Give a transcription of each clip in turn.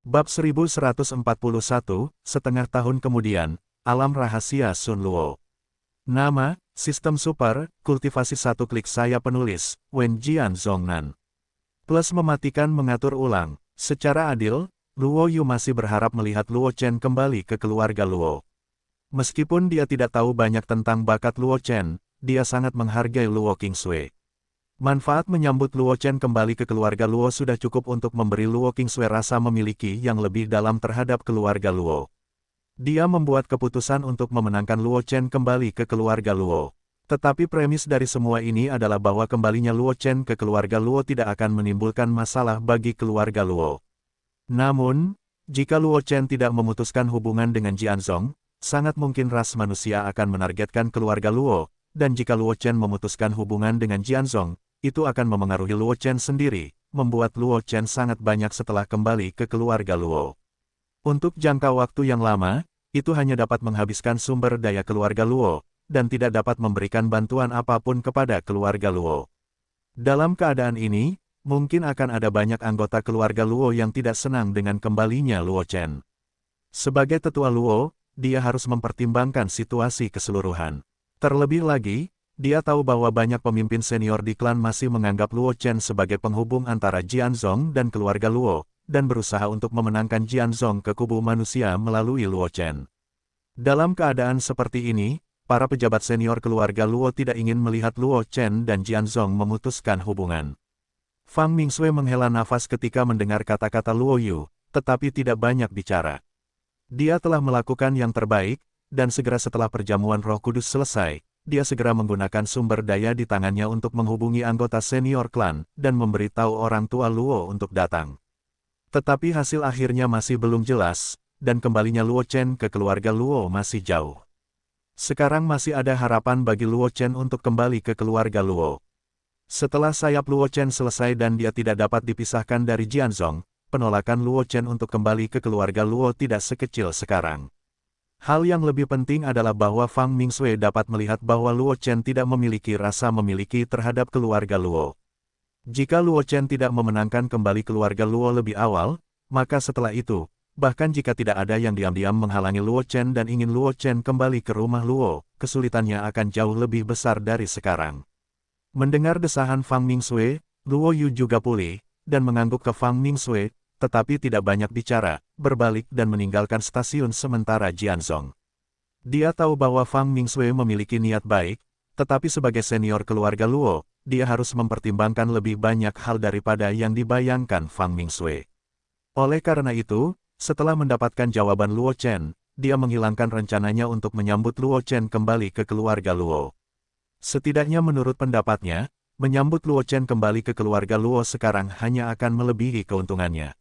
Bab 1141, setengah tahun kemudian, Alam Rahasia Sun Luo. Nama, Sistem Super, Kultivasi satu klik saya penulis, Wen Jian Zhongnan. Plus mematikan mengatur ulang. Secara adil, Luo Yu masih berharap melihat Luo Chen kembali ke keluarga Luo. Meskipun dia tidak tahu banyak tentang bakat Luo Chen, dia sangat menghargai Luo Qingsui. Manfaat menyambut Luo Chen kembali ke keluarga Luo sudah cukup untuk memberi Luo Qingsui rasa memiliki yang lebih dalam terhadap keluarga Luo. Dia membuat keputusan untuk memenangkan Luo Chen kembali ke keluarga Luo. Tetapi premis dari semua ini adalah bahwa kembalinya Luo Chen ke keluarga Luo tidak akan menimbulkan masalah bagi keluarga Luo. Namun, jika Luo Chen tidak memutuskan hubungan dengan Jianzong, sangat mungkin ras manusia akan menargetkan keluarga Luo, dan jika Luo Chen memutuskan hubungan dengan Jianzong, itu akan memengaruhi Luo Chen sendiri, membuat Luo Chen sangat banyak setelah kembali ke keluarga Luo. Untuk jangka waktu yang lama, itu hanya dapat menghabiskan sumber daya keluarga Luo, dan tidak dapat memberikan bantuan apapun kepada keluarga Luo. Dalam keadaan ini, mungkin akan ada banyak anggota keluarga Luo yang tidak senang dengan kembalinya Luo Chen. Sebagai tetua Luo, dia harus mempertimbangkan situasi keseluruhan. Terlebih lagi, dia tahu bahwa banyak pemimpin senior di klan masih menganggap Luo Chen sebagai penghubung antara Jianzong dan keluarga Luo, dan berusaha untuk memenangkan Jianzong ke kubu manusia melalui Luo Chen. Dalam keadaan seperti ini, para pejabat senior keluarga Luo tidak ingin melihat Luo Chen dan Jianzong memutuskan hubungan. Fang Mingsui menghela nafas ketika mendengar kata-kata Luo Yu, tetapi tidak banyak bicara. Dia telah melakukan yang terbaik, dan segera setelah perjamuan Roh Kudus selesai, dia segera menggunakan sumber daya di tangannya untuk menghubungi anggota senior klan, dan memberitahu orang tua Luo untuk datang. Tetapi hasil akhirnya masih belum jelas, dan kembalinya Luo Chen ke keluarga Luo masih jauh. Sekarang masih ada harapan bagi Luo Chen untuk kembali ke keluarga Luo. Setelah sayap Luo Chen selesai dan dia tidak dapat dipisahkan dari Jianzong, penolakan Luo Chen untuk kembali ke keluarga Luo tidak sekecil sekarang. Hal yang lebih penting adalah bahwa Fang Mingsui dapat melihat bahwa Luo Chen tidak memiliki rasa memiliki terhadap keluarga Luo. Jika Luo Chen tidak memenangkan kembali keluarga Luo lebih awal, maka setelah itu, bahkan jika tidak ada yang diam-diam menghalangi Luo Chen dan ingin Luo Chen kembali ke rumah Luo, kesulitannya akan jauh lebih besar dari sekarang. Mendengar desahan Fang Mingsui, Luo Yu juga pulih, dan mengangguk ke Fang Mingsui, tetapi tidak banyak bicara, berbalik dan meninggalkan stasiun sementara Jianzong. Dia tahu bahwa Fang Mingsui memiliki niat baik, tetapi sebagai senior keluarga Luo, dia harus mempertimbangkan lebih banyak hal daripada yang dibayangkan Fang Mingsui. Oleh karena itu, setelah mendapatkan jawaban Luo Chen, dia menghilangkan rencananya untuk menyambut Luo Chen kembali ke keluarga Luo. Setidaknya menurut pendapatnya, menyambut Luo Chen kembali ke keluarga Luo sekarang hanya akan melebihi keuntungannya.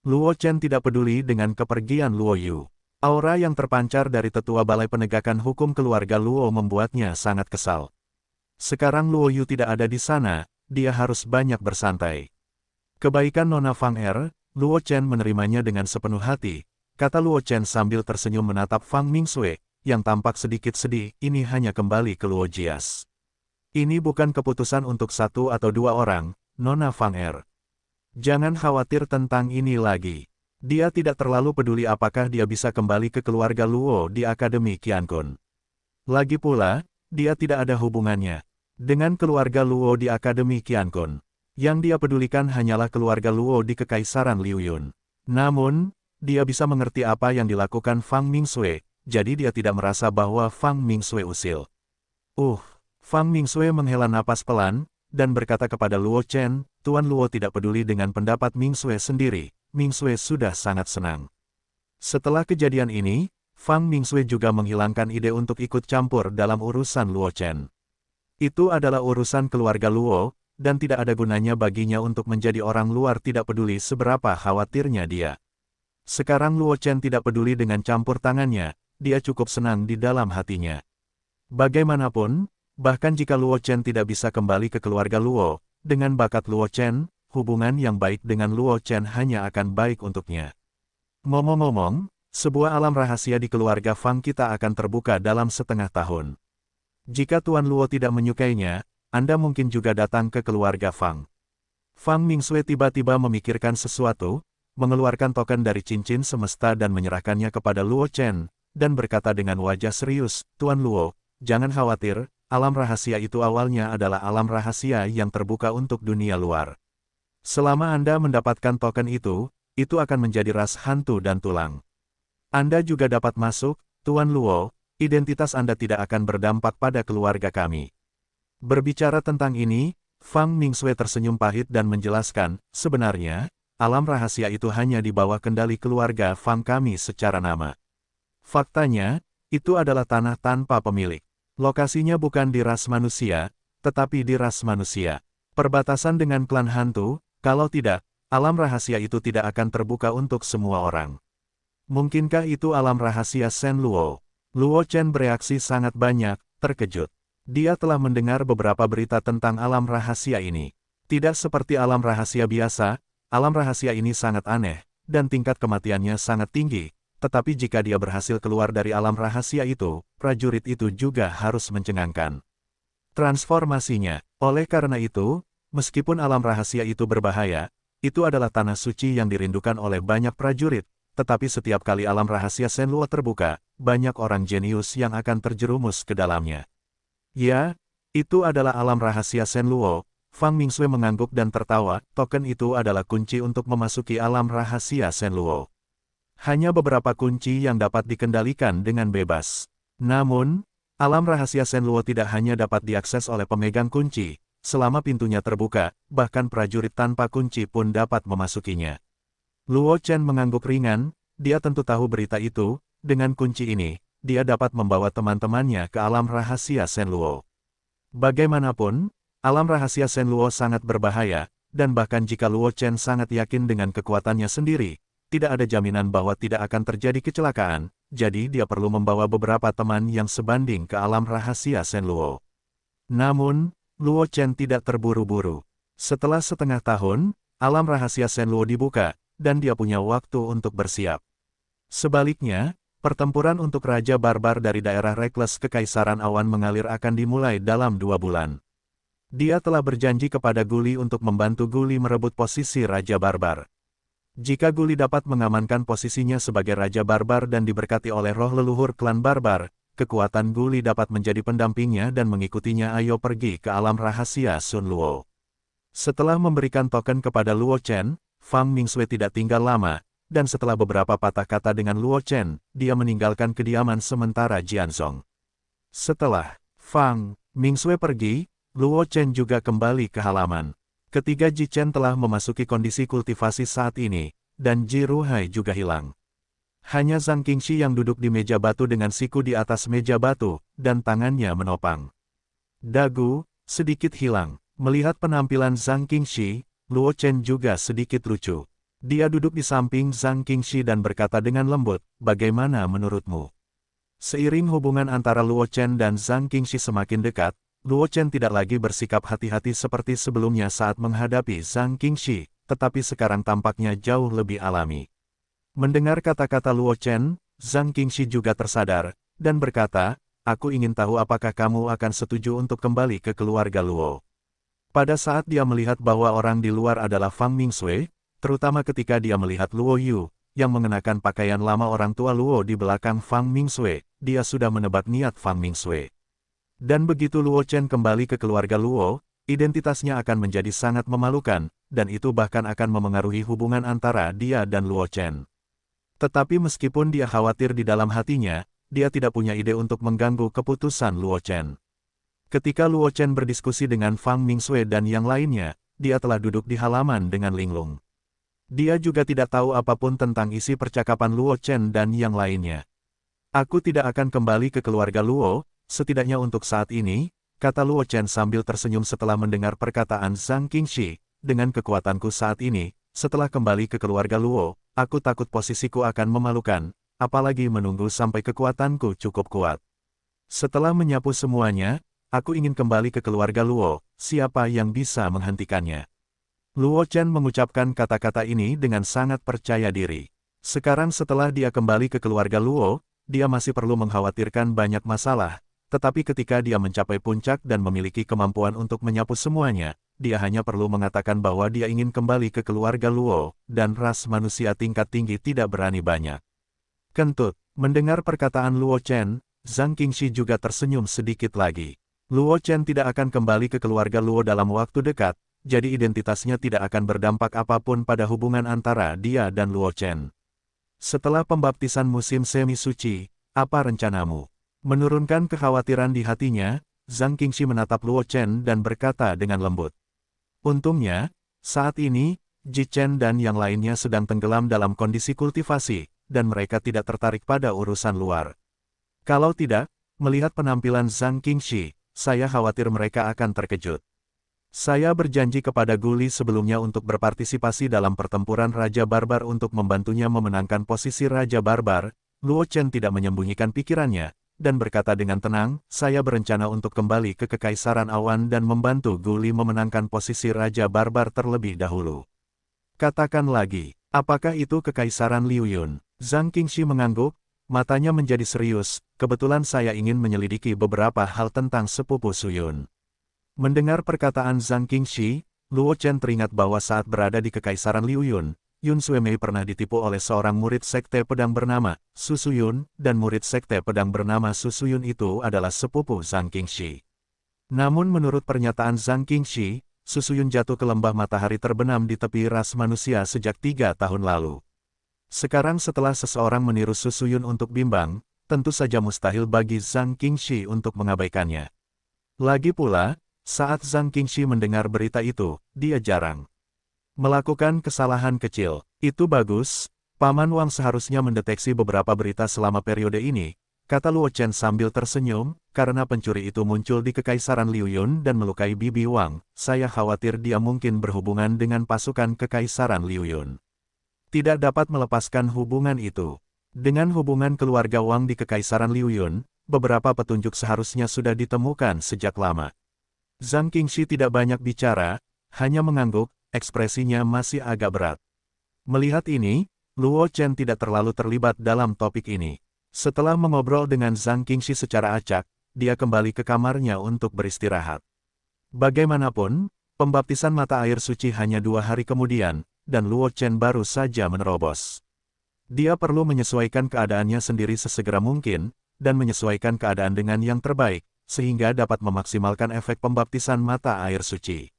Luo Chen tidak peduli dengan kepergian Luo Yu. Aura yang terpancar dari tetua Balai Penegakan Hukum keluarga Luo membuatnya sangat kesal. Sekarang Luo Yu tidak ada di sana, dia harus banyak bersantai. Kebaikan Nona Fang Er, Luo Chen menerimanya dengan sepenuh hati, kata Luo Chen sambil tersenyum menatap Fang Mingsui, yang tampak sedikit sedih, ini hanya kembali ke Luo Jias. Ini bukan keputusan untuk satu atau dua orang, Nona Fang Er. Jangan khawatir tentang ini lagi. Dia tidak terlalu peduli apakah dia bisa kembali ke keluarga Luo di Akademi Qiankun. Lagi pula, dia tidak ada hubungannya dengan keluarga Luo di Akademi Qiankun. Yang dia pedulikan hanyalah keluarga Luo di Kekaisaran Liuyun. Namun, dia bisa mengerti apa yang dilakukan Fang Mingsui, jadi dia tidak merasa bahwa Fang Mingsui usil. Fang Mingsui menghela napas pelan, dan berkata kepada Luo Chen, Tuan Luo tidak peduli dengan pendapat Mingsui sendiri, Mingsui sudah sangat senang. Setelah kejadian ini, Fang Mingsui juga menghilangkan ide untuk ikut campur dalam urusan Luo Chen. Itu adalah urusan keluarga Luo, dan tidak ada gunanya baginya untuk menjadi orang luar tidak peduli seberapa khawatirnya dia. Sekarang Luo Chen tidak peduli dengan campur tangannya, dia cukup senang di dalam hatinya. Bagaimanapun, bahkan jika Luo Chen tidak bisa kembali ke keluarga Luo, dengan bakat Luo Chen, hubungan yang baik dengan Luo Chen hanya akan baik untuknya. Ngomong-ngomong, sebuah alam rahasia di keluarga Fang kita akan terbuka dalam setengah tahun. Jika Tuan Luo tidak menyukainya, Anda mungkin juga datang ke keluarga Fang. Fang Mingsui tiba-tiba memikirkan sesuatu, mengeluarkan token dari cincin semesta dan menyerahkannya kepada Luo Chen, dan berkata dengan wajah serius, Tuan Luo, jangan khawatir, alam rahasia itu awalnya adalah alam rahasia yang terbuka untuk dunia luar. Selama Anda mendapatkan token itu akan menjadi ras hantu dan tulang. Anda juga dapat masuk, Tuan Luo, identitas Anda tidak akan berdampak pada keluarga kami. Berbicara tentang ini, Fang Mingsui tersenyum pahit dan menjelaskan, sebenarnya, alam rahasia itu hanya di bawah kendali keluarga Fang kami secara nama. Faktanya, itu adalah tanah tanpa pemilik. Lokasinya bukan di ras manusia, tetapi di ras manusia. Perbatasan dengan klan hantu, kalau tidak, alam rahasia itu tidak akan terbuka untuk semua orang. Mungkinkah itu alam rahasia Shen Luo? Luo Chen bereaksi sangat banyak, terkejut. Dia telah mendengar beberapa berita tentang alam rahasia ini. Tidak seperti alam rahasia biasa, alam rahasia ini sangat aneh, dan tingkat kematiannya sangat tinggi. Tetapi jika dia berhasil keluar dari alam rahasia itu, prajurit itu juga harus mencengangkan transformasinya. Oleh karena itu, meskipun alam rahasia itu berbahaya, itu adalah tanah suci yang dirindukan oleh banyak prajurit. Tetapi setiap kali alam rahasia Shen Luo terbuka, banyak orang jenius yang akan terjerumus ke dalamnya. Ya, itu adalah alam rahasia Shen Luo. Fang Mingsui mengangguk dan tertawa, token itu adalah kunci untuk memasuki alam rahasia Shen Luo. Hanya beberapa kunci yang dapat dikendalikan dengan bebas. Namun, alam rahasia Shen Luo tidak hanya dapat diakses oleh pemegang kunci, selama pintunya terbuka, bahkan prajurit tanpa kunci pun dapat memasukinya. Luo Chen mengangguk ringan, dia tentu tahu berita itu, dengan kunci ini, dia dapat membawa teman-temannya ke alam rahasia Shen Luo. Bagaimanapun, alam rahasia Shen Luo sangat berbahaya, dan bahkan jika Luo Chen sangat yakin dengan kekuatannya sendiri, tidak ada jaminan bahwa tidak akan terjadi kecelakaan, jadi dia perlu membawa beberapa teman yang sebanding ke alam rahasia Shen Luo. Namun, Luo Chen tidak terburu-buru. Setelah setengah tahun, alam rahasia Shen Luo dibuka, dan dia punya waktu untuk bersiap. Sebaliknya, pertempuran untuk Raja Barbar dari daerah Reckless Kekaisaran Awan Mengalir akan dimulai dalam 2 bulan. Dia telah berjanji kepada Guli untuk membantu Guli merebut posisi Raja Barbar. Jika Guli dapat mengamankan posisinya sebagai Raja Barbar dan diberkati oleh roh leluhur klan Barbar, kekuatan Guli dapat menjadi pendampingnya dan mengikutinya ayo pergi ke alam rahasia Sun Luo. Setelah memberikan token kepada Luo Chen, Fang Mingsui tidak tinggal lama, dan setelah beberapa patah kata dengan Luo Chen, dia meninggalkan kediaman sementara Jianzong. Setelah Fang Mingsui pergi, Luo Chen juga kembali ke halaman. Ketiga Ji Chen telah memasuki kondisi kultivasi saat ini, dan Ji Ruhai juga hilang. Hanya Zhang Qingxi yang duduk di meja batu dengan siku di atas meja batu, dan tangannya menopang dagu, sedikit hilang. Melihat penampilan Zhang Qingxi, Luo Chen juga sedikit lucu. Dia duduk di samping Zhang Qingxi dan berkata dengan lembut, bagaimana menurutmu? Seiring hubungan antara Luo Chen dan Zhang Qingxi semakin dekat, Luo Chen tidak lagi bersikap hati-hati seperti sebelumnya saat menghadapi Zhang Qingxi, tetapi sekarang tampaknya jauh lebih alami. Mendengar kata-kata Luo Chen, Zhang Qingxi juga tersadar, dan berkata, aku ingin tahu apakah kamu akan setuju untuk kembali ke keluarga Luo. Pada saat dia melihat bahwa orang di luar adalah Fang Mingsui, terutama ketika dia melihat Luo Yu, yang mengenakan pakaian lama orang tua Luo di belakang Fang Mingsui, dia sudah menebak niat Fang Mingsui. Dan begitu Luo Chen kembali ke keluarga Luo, identitasnya akan menjadi sangat memalukan, dan itu bahkan akan memengaruhi hubungan antara dia dan Luo Chen. Tetapi meskipun dia khawatir di dalam hatinya, dia tidak punya ide untuk mengganggu keputusan Luo Chen. Ketika Luo Chen berdiskusi dengan Fang Mingsui dan yang lainnya, dia telah duduk di halaman dengan linglung. Dia juga tidak tahu apapun tentang isi percakapan Luo Chen dan yang lainnya. Aku tidak akan kembali ke keluarga Luo, setidaknya untuk saat ini, kata Luo Chen sambil tersenyum setelah mendengar perkataan Zhang Qingxi. Dengan kekuatanku saat ini, setelah kembali ke keluarga Luo, aku takut posisiku akan memalukan, apalagi menunggu sampai kekuatanku cukup kuat. Setelah menyapu semuanya, aku ingin kembali ke keluarga Luo, siapa yang bisa menghentikannya? Luo Chen mengucapkan kata-kata ini dengan sangat percaya diri. Sekarang setelah dia kembali ke keluarga Luo, dia masih perlu mengkhawatirkan banyak masalah, tetapi ketika dia mencapai puncak dan memiliki kemampuan untuk menyapu semuanya, dia hanya perlu mengatakan bahwa dia ingin kembali ke keluarga Luo, dan ras manusia tingkat tinggi tidak berani banyak. Kentut, mendengar perkataan Luo Chen, Zhang Qingxi juga tersenyum sedikit lagi. Luo Chen tidak akan kembali ke keluarga Luo dalam waktu dekat, jadi identitasnya tidak akan berdampak apapun pada hubungan antara dia dan Luo Chen. Setelah pembaptisan musim semi suci, apa rencanamu? Menurunkan kekhawatiran di hatinya, Zhang Qingxi menatap Luo Chen dan berkata dengan lembut. Untungnya, saat ini, Ji Chen dan yang lainnya sedang tenggelam dalam kondisi kultivasi, dan mereka tidak tertarik pada urusan luar. Kalau tidak, melihat penampilan Zhang Qingxi, saya khawatir mereka akan terkejut. Saya berjanji kepada Guli sebelumnya untuk berpartisipasi dalam pertempuran Raja Barbar untuk membantunya memenangkan posisi Raja Barbar. Luo Chen tidak menyembunyikan pikirannya, dan berkata dengan tenang, saya berencana untuk kembali ke Kekaisaran Awan dan membantu Guli memenangkan posisi Raja Barbar terlebih dahulu. Katakan lagi, apakah itu Kekaisaran Liu Yun? Zhang Qingxi mengangguk, matanya menjadi serius, kebetulan saya ingin menyelidiki beberapa hal tentang sepupu Su Yun. Mendengar perkataan Zhang Qingxi, Luo Chen teringat bahwa saat berada di Kekaisaran Liu Yun, Yun Suemei pernah ditipu oleh seorang murid sekte pedang bernama Su Suyun, dan murid sekte pedang bernama Su Suyun itu adalah sepupu Zhang Qingxi. Namun menurut pernyataan Zhang Qingxi, Su Suyun jatuh ke lembah matahari terbenam di tepi ras manusia sejak 3 tahun lalu. Sekarang setelah seseorang meniru Su Suyun untuk bimbang, tentu saja mustahil bagi Zhang Qingxi untuk mengabaikannya. Lagi pula, saat Zhang Qingxi mendengar berita itu, dia jarang melakukan kesalahan kecil. Itu bagus, Paman Wang seharusnya mendeteksi beberapa berita selama periode ini, kata Luo Chen sambil tersenyum, karena pencuri itu muncul di Kekaisaran Liu Yun dan melukai Bibi Wang, saya khawatir dia mungkin berhubungan dengan pasukan Kekaisaran Liu Yun. Tidak dapat melepaskan hubungan itu. Dengan hubungan keluarga Wang di Kekaisaran Liu Yun, beberapa petunjuk seharusnya sudah ditemukan sejak lama. Zhang Qingxi tidak banyak bicara, hanya mengangguk, ekspresinya masih agak berat. Melihat ini, Luo Chen tidak terlalu terlibat dalam topik ini. Setelah mengobrol dengan Zhang Qingxi secara acak, dia kembali ke kamarnya untuk beristirahat. Bagaimanapun, pembaptisan mata air suci hanya 2 hari kemudian, dan Luo Chen baru saja menerobos. Dia perlu menyesuaikan keadaannya sendiri sesegera mungkin, dan menyesuaikan keadaan dengan yang terbaik, sehingga dapat memaksimalkan efek pembaptisan mata air suci.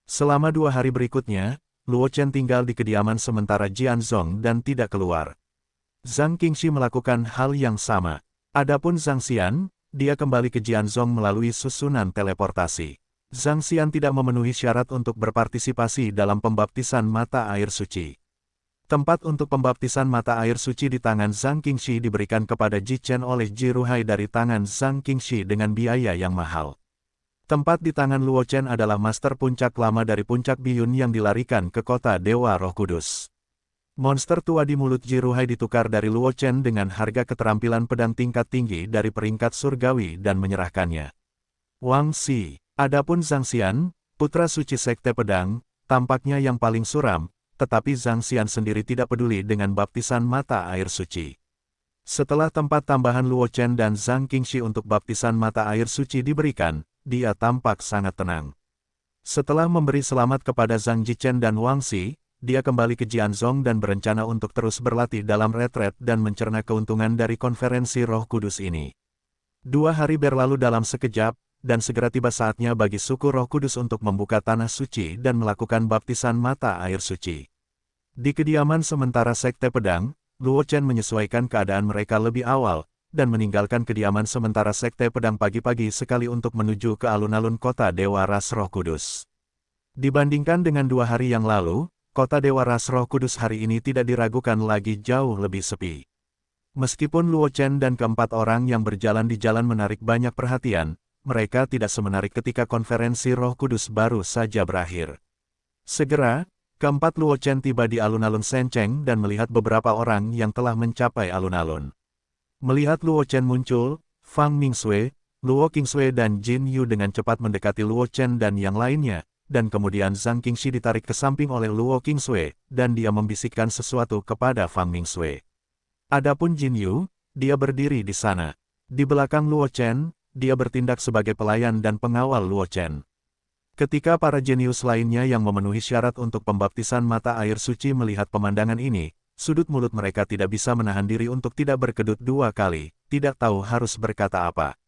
Selama 2 hari berikutnya, Luo Chen tinggal di kediaman sementara Jianzong dan tidak keluar. Zhang Qingxi melakukan hal yang sama. Adapun Zhang Xian, dia kembali ke Jianzong melalui susunan teleportasi. Zhang Xian tidak memenuhi syarat untuk berpartisipasi dalam pembaptisan mata air suci. Tempat untuk pembaptisan mata air suci di tangan Zhang Qingxi diberikan kepada Ji Chen oleh Ji Ruhai dari tangan Zhang Qingxi dengan biaya yang mahal. Tempat di tangan Luo Chen adalah master puncak lama dari puncak Biyun yang dilarikan ke kota Dewa Roh Kudus. Monster tua di mulut Ji Ruhai ditukar dari Luo Chen dengan harga keterampilan pedang tingkat tinggi dari peringkat surgawi dan menyerahkannya. Wang Xi, adapun Zhang Xian, putra suci sekte pedang, tampaknya yang paling suram, tetapi Zhang Xian sendiri tidak peduli dengan baptisan mata air suci. Setelah tempat tambahan Luo Chen dan Zhang Qingxi untuk baptisan mata air suci diberikan, dia tampak sangat tenang. Setelah memberi selamat kepada Zhang Jichen dan Wang Xi, dia kembali ke Jianzong dan berencana untuk terus berlatih dalam retret dan mencerna keuntungan dari konferensi Roh Kudus ini. 2 hari berlalu dalam sekejap, dan segera tiba saatnya bagi suku Roh Kudus untuk membuka tanah suci dan melakukan baptisan mata air suci. Di kediaman sementara Sekte Pedang, Luo Chen menyesuaikan keadaan mereka lebih awal, dan meninggalkan kediaman sementara Sekte Pedang pagi-pagi sekali untuk menuju ke alun-alun kota Dewa Ras Roh Kudus. Dibandingkan dengan 2 hari yang lalu, kota Dewa Ras Roh Kudus hari ini tidak diragukan lagi jauh lebih sepi. Meskipun Luo Chen dan keempat orang yang berjalan di jalan menarik banyak perhatian, mereka tidak semenarik ketika konferensi Roh Kudus baru saja berakhir. Segera, keempat Luo Chen tiba di alun-alun Sencheng dan melihat beberapa orang yang telah mencapai alun-alun. Melihat Luo Chen muncul, Fang Mingsui, Luo Qingsui dan Jin Yu dengan cepat mendekati Luo Chen dan yang lainnya, dan kemudian Zhang Qingxi ditarik ke samping oleh Luo Qingsui, dan dia membisikkan sesuatu kepada Fang Mingsui. Adapun Jin Yu, dia berdiri di sana. Di belakang Luo Chen, dia bertindak sebagai pelayan dan pengawal Luo Chen. Ketika para jenius lainnya yang memenuhi syarat untuk pembaptisan mata air suci melihat pemandangan ini, sudut mulut mereka tidak bisa menahan diri untuk tidak berkedut dua kali, tidak tahu harus berkata apa.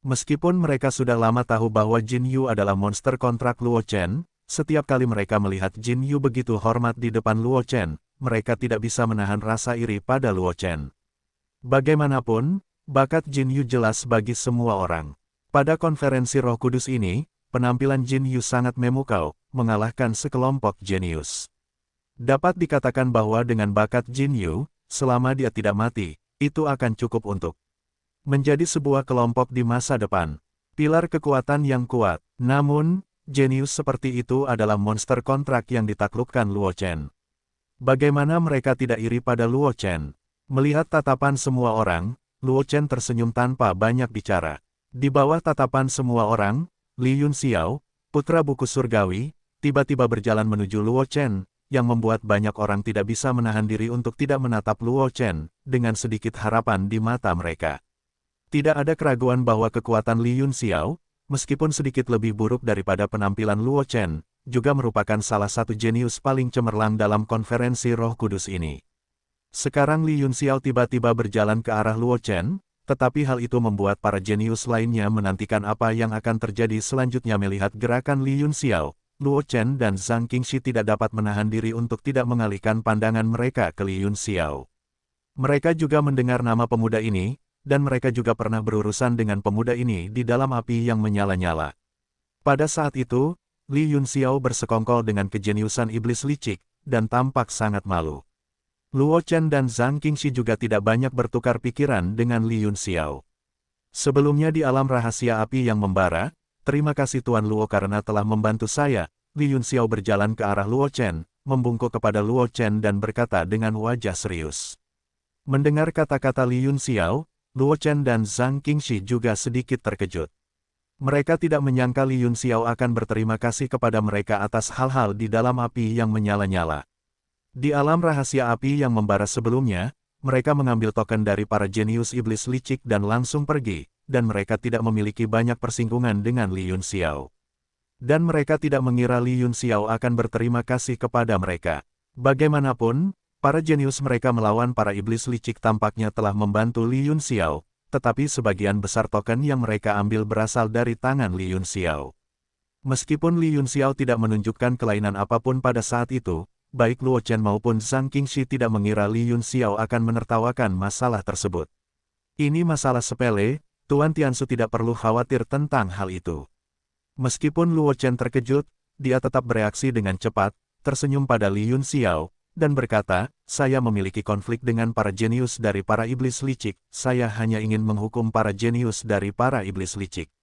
Meskipun mereka sudah lama tahu bahwa Jin Yu adalah monster kontrak Luo Chen, setiap kali mereka melihat Jin Yu begitu hormat di depan Luo Chen, mereka tidak bisa menahan rasa iri pada Luo Chen. Bagaimanapun, bakat Jin Yu jelas bagi semua orang. Pada konferensi Roh Kudus ini, penampilan Jin Yu sangat memukau, mengalahkan sekelompok jenius. Dapat dikatakan bahwa dengan bakat Jin Yu, selama dia tidak mati, itu akan cukup untuk menjadi sebuah kelompok di masa depan. Pilar kekuatan yang kuat. Namun, jenius seperti itu adalah monster kontrak yang ditaklukkan Luo Chen. Bagaimana mereka tidak iri pada Luo Chen? Melihat tatapan semua orang, Luo Chen tersenyum tanpa banyak bicara. Di bawah tatapan semua orang, Li Yunxiao, putra buku surgawi, tiba-tiba berjalan menuju Luo Chen, yang membuat banyak orang tidak bisa menahan diri untuk tidak menatap Luo Chen, dengan sedikit harapan di mata mereka. Tidak ada keraguan bahwa kekuatan Li Yunxiao, meskipun sedikit lebih buruk daripada penampilan Luo Chen, juga merupakan salah satu jenius paling cemerlang dalam konferensi Roh Kudus ini. Sekarang Li Yunxiao tiba-tiba berjalan ke arah Luo Chen, tetapi hal itu membuat para jenius lainnya menantikan apa yang akan terjadi selanjutnya. Melihat gerakan Li Yunxiao, Luo Chen dan Zhang Qingxi tidak dapat menahan diri untuk tidak mengalihkan pandangan mereka ke Li Yunxiao. Mereka juga mendengar nama pemuda ini, dan mereka juga pernah berurusan dengan pemuda ini di dalam api yang menyala-nyala. Pada saat itu, Li Yunxiao bersekongkol dengan kejeniusan iblis licik, dan tampak sangat malu. Luo Chen dan Zhang Qingxi juga tidak banyak bertukar pikiran dengan Li Yunxiao. Sebelumnya di alam rahasia api yang membara, terima kasih Tuan Luo karena telah membantu saya. Li Yunxiao berjalan ke arah Luo Chen, membungkuk kepada Luo Chen dan berkata dengan wajah serius. Mendengar kata-kata Li Yunxiao, Luo Chen dan Zhang Qingxi juga sedikit terkejut. Mereka tidak menyangka Li Yunxiao akan berterima kasih kepada mereka atas hal-hal di dalam api yang menyala-nyala. Di alam rahasia api yang membara sebelumnya, mereka mengambil token dari para jenius iblis licik dan langsung pergi, dan mereka tidak memiliki banyak persinggungan dengan Li Yunxiao. Dan mereka tidak mengira Li Yunxiao akan berterima kasih kepada mereka. Bagaimanapun, para jenius mereka melawan para iblis licik tampaknya telah membantu Li Yunxiao, tetapi sebagian besar token yang mereka ambil berasal dari tangan Li Yunxiao. Meskipun Li Yunxiao tidak menunjukkan kelainan apapun pada saat itu, baik Luo Chen maupun Zhang Qingxi tidak mengira Li Yunxiao akan menertawakan masalah tersebut. Ini masalah sepele, Tuan Tiansu tidak perlu khawatir tentang hal itu. Meskipun Luo Chen terkejut, dia tetap bereaksi dengan cepat, tersenyum pada Li Yunxiao, dan berkata, saya memiliki konflik dengan para jenius dari para iblis licik, saya hanya ingin menghukum para jenius dari para iblis licik.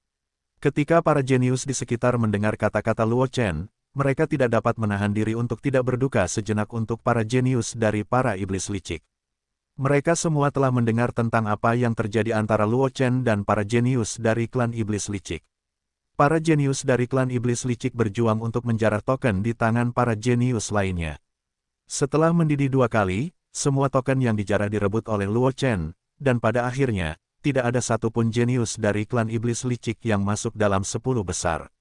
Ketika para jenius di sekitar mendengar kata-kata Luo Chen, mereka tidak dapat menahan diri untuk tidak berduka sejenak untuk para jenius dari para iblis licik. Mereka semua telah mendengar tentang apa yang terjadi antara Luo Chen dan para jenius dari klan iblis licik. Para jenius dari klan iblis licik berjuang untuk menjarah token di tangan para jenius lainnya. Setelah mendidih 2 kali, semua token yang dijarah direbut oleh Luo Chen, dan pada akhirnya, tidak ada satupun jenius dari klan iblis licik yang masuk dalam 10 besar.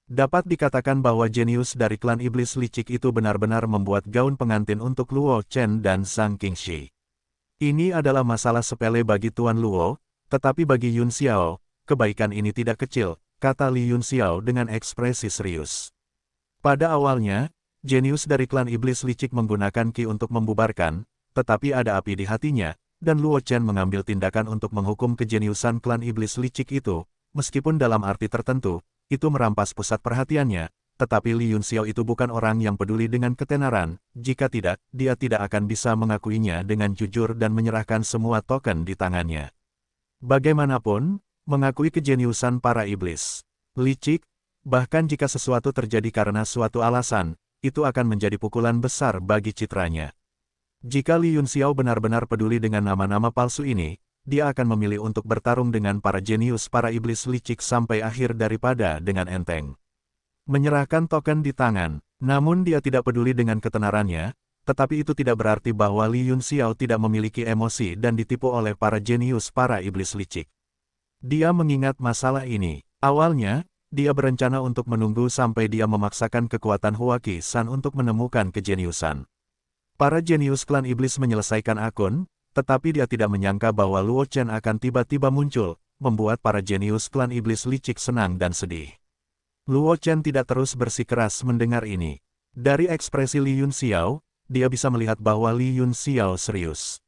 Dapat dikatakan bahwa jenius dari klan iblis licik itu benar-benar membuat gaun pengantin untuk Luo Chen dan Zhang Qingxi. Ini adalah masalah sepele bagi Tuan Luo, tetapi bagi Yunxiao, kebaikan ini tidak kecil, kata Li Yunxiao dengan ekspresi serius. Pada awalnya, jenius dari klan iblis licik menggunakan ki untuk membubarkan, tetapi ada api di hatinya, dan Luo Chen mengambil tindakan untuk menghukum kejeniusan klan iblis licik itu, meskipun dalam arti tertentu, itu merampas pusat perhatiannya, tetapi Li Yunxiao itu bukan orang yang peduli dengan ketenaran, jika tidak, dia tidak akan bisa mengakuinya dengan jujur dan menyerahkan semua token di tangannya. Bagaimanapun, mengakui kejeniusan para iblis licik, bahkan jika sesuatu terjadi karena suatu alasan, itu akan menjadi pukulan besar bagi citranya. Jika Li Yunxiao benar-benar peduli dengan nama-nama palsu ini, dia akan memilih untuk bertarung dengan para jenius para iblis licik sampai akhir daripada dengan enteng menyerahkan token di tangan. Namun dia tidak peduli dengan ketenarannya, tetapi itu tidak berarti bahwa Li Yunxiao tidak memiliki emosi dan ditipu oleh para jenius para iblis licik. Dia mengingat masalah ini. Awalnya, dia berencana untuk menunggu sampai dia memaksakan kekuatan Huaqi-san untuk menemukan kejeniusan. Para jenius klan iblis menyelesaikan akun, tetapi dia tidak menyangka bahwa Luo Chen akan tiba-tiba muncul, membuat para jenius klan iblis licik senang dan sedih. Luo Chen tidak terus bersikeras mendengar ini. Dari ekspresi Li Yunxiao, dia bisa melihat bahwa Li Yunxiao serius.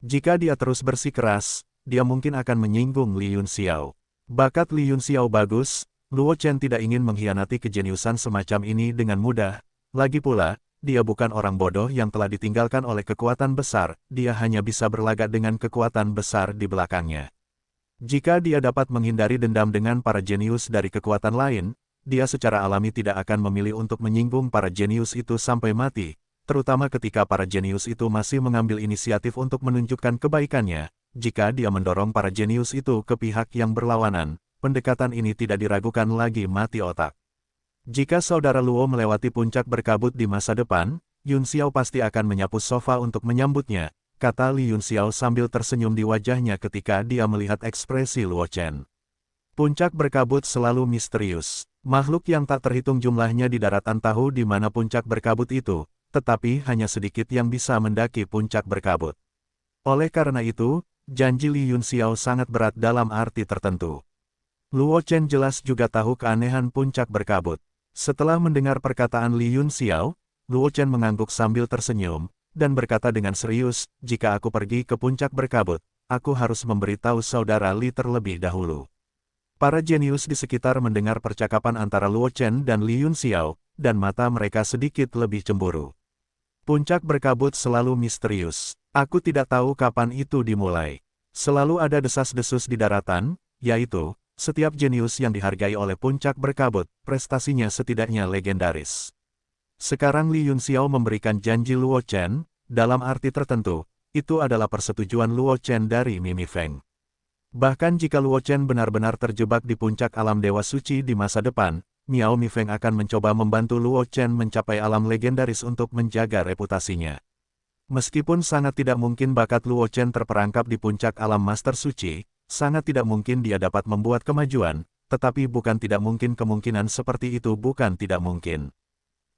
Jika dia terus bersikeras, dia mungkin akan menyinggung Li Yunxiao. Bakat Li Yunxiao bagus, Luo Chen tidak ingin mengkhianati kejeniusan semacam ini dengan mudah. Lagi pula, dia bukan orang bodoh yang telah ditinggalkan oleh kekuatan besar, dia hanya bisa berlagak dengan kekuatan besar di belakangnya. Jika dia dapat menghindari dendam dengan para jenius dari kekuatan lain, dia secara alami tidak akan memilih untuk menyinggung para jenius itu sampai mati, terutama ketika para jenius itu masih mengambil inisiatif untuk menunjukkan kebaikannya. Jika dia mendorong para jenius itu ke pihak yang berlawanan, pendekatan ini tidak diragukan lagi mati otak. Jika saudara Luo melewati puncak berkabut di masa depan, Yunxiao pasti akan menyapu sofa untuk menyambutnya, kata Li Yunxiao sambil tersenyum di wajahnya ketika dia melihat ekspresi Luo Chen. Puncak berkabut selalu misterius. Makhluk yang tak terhitung jumlahnya di daratan tahu di mana puncak berkabut itu, tetapi hanya sedikit yang bisa mendaki puncak berkabut. Oleh karena itu, janji Li Yunxiao sangat berat dalam arti tertentu. Luo Chen jelas juga tahu keanehan puncak berkabut. Setelah mendengar perkataan Li Yunxiao, Luo Chen mengangguk sambil tersenyum, dan berkata dengan serius, jika aku pergi ke puncak berkabut, aku harus memberitahu saudara Li terlebih dahulu. Para jenius di sekitar mendengar percakapan antara Luo Chen dan Li Yunxiao, dan mata mereka sedikit lebih cemburu. Puncak berkabut selalu misterius. Aku tidak tahu kapan itu dimulai. Selalu ada desas-desus di daratan, yaitu, setiap jenius yang dihargai oleh puncak berkabut, prestasinya setidaknya legendaris. Sekarang Li Yunxiao memberikan janji Luo Chen, dalam arti tertentu, itu adalah persetujuan Luo Chen dari Mimi Feng. Bahkan jika Luo Chen benar-benar terjebak di puncak alam dewa suci di masa depan, Miao Mi Feng akan mencoba membantu Luo Chen mencapai alam legendaris untuk menjaga reputasinya. Meskipun sangat tidak mungkin bakat Luo Chen terperangkap di puncak alam master suci, sangat tidak mungkin dia dapat membuat kemajuan, tetapi bukan tidak mungkin kemungkinan seperti itu bukan tidak mungkin.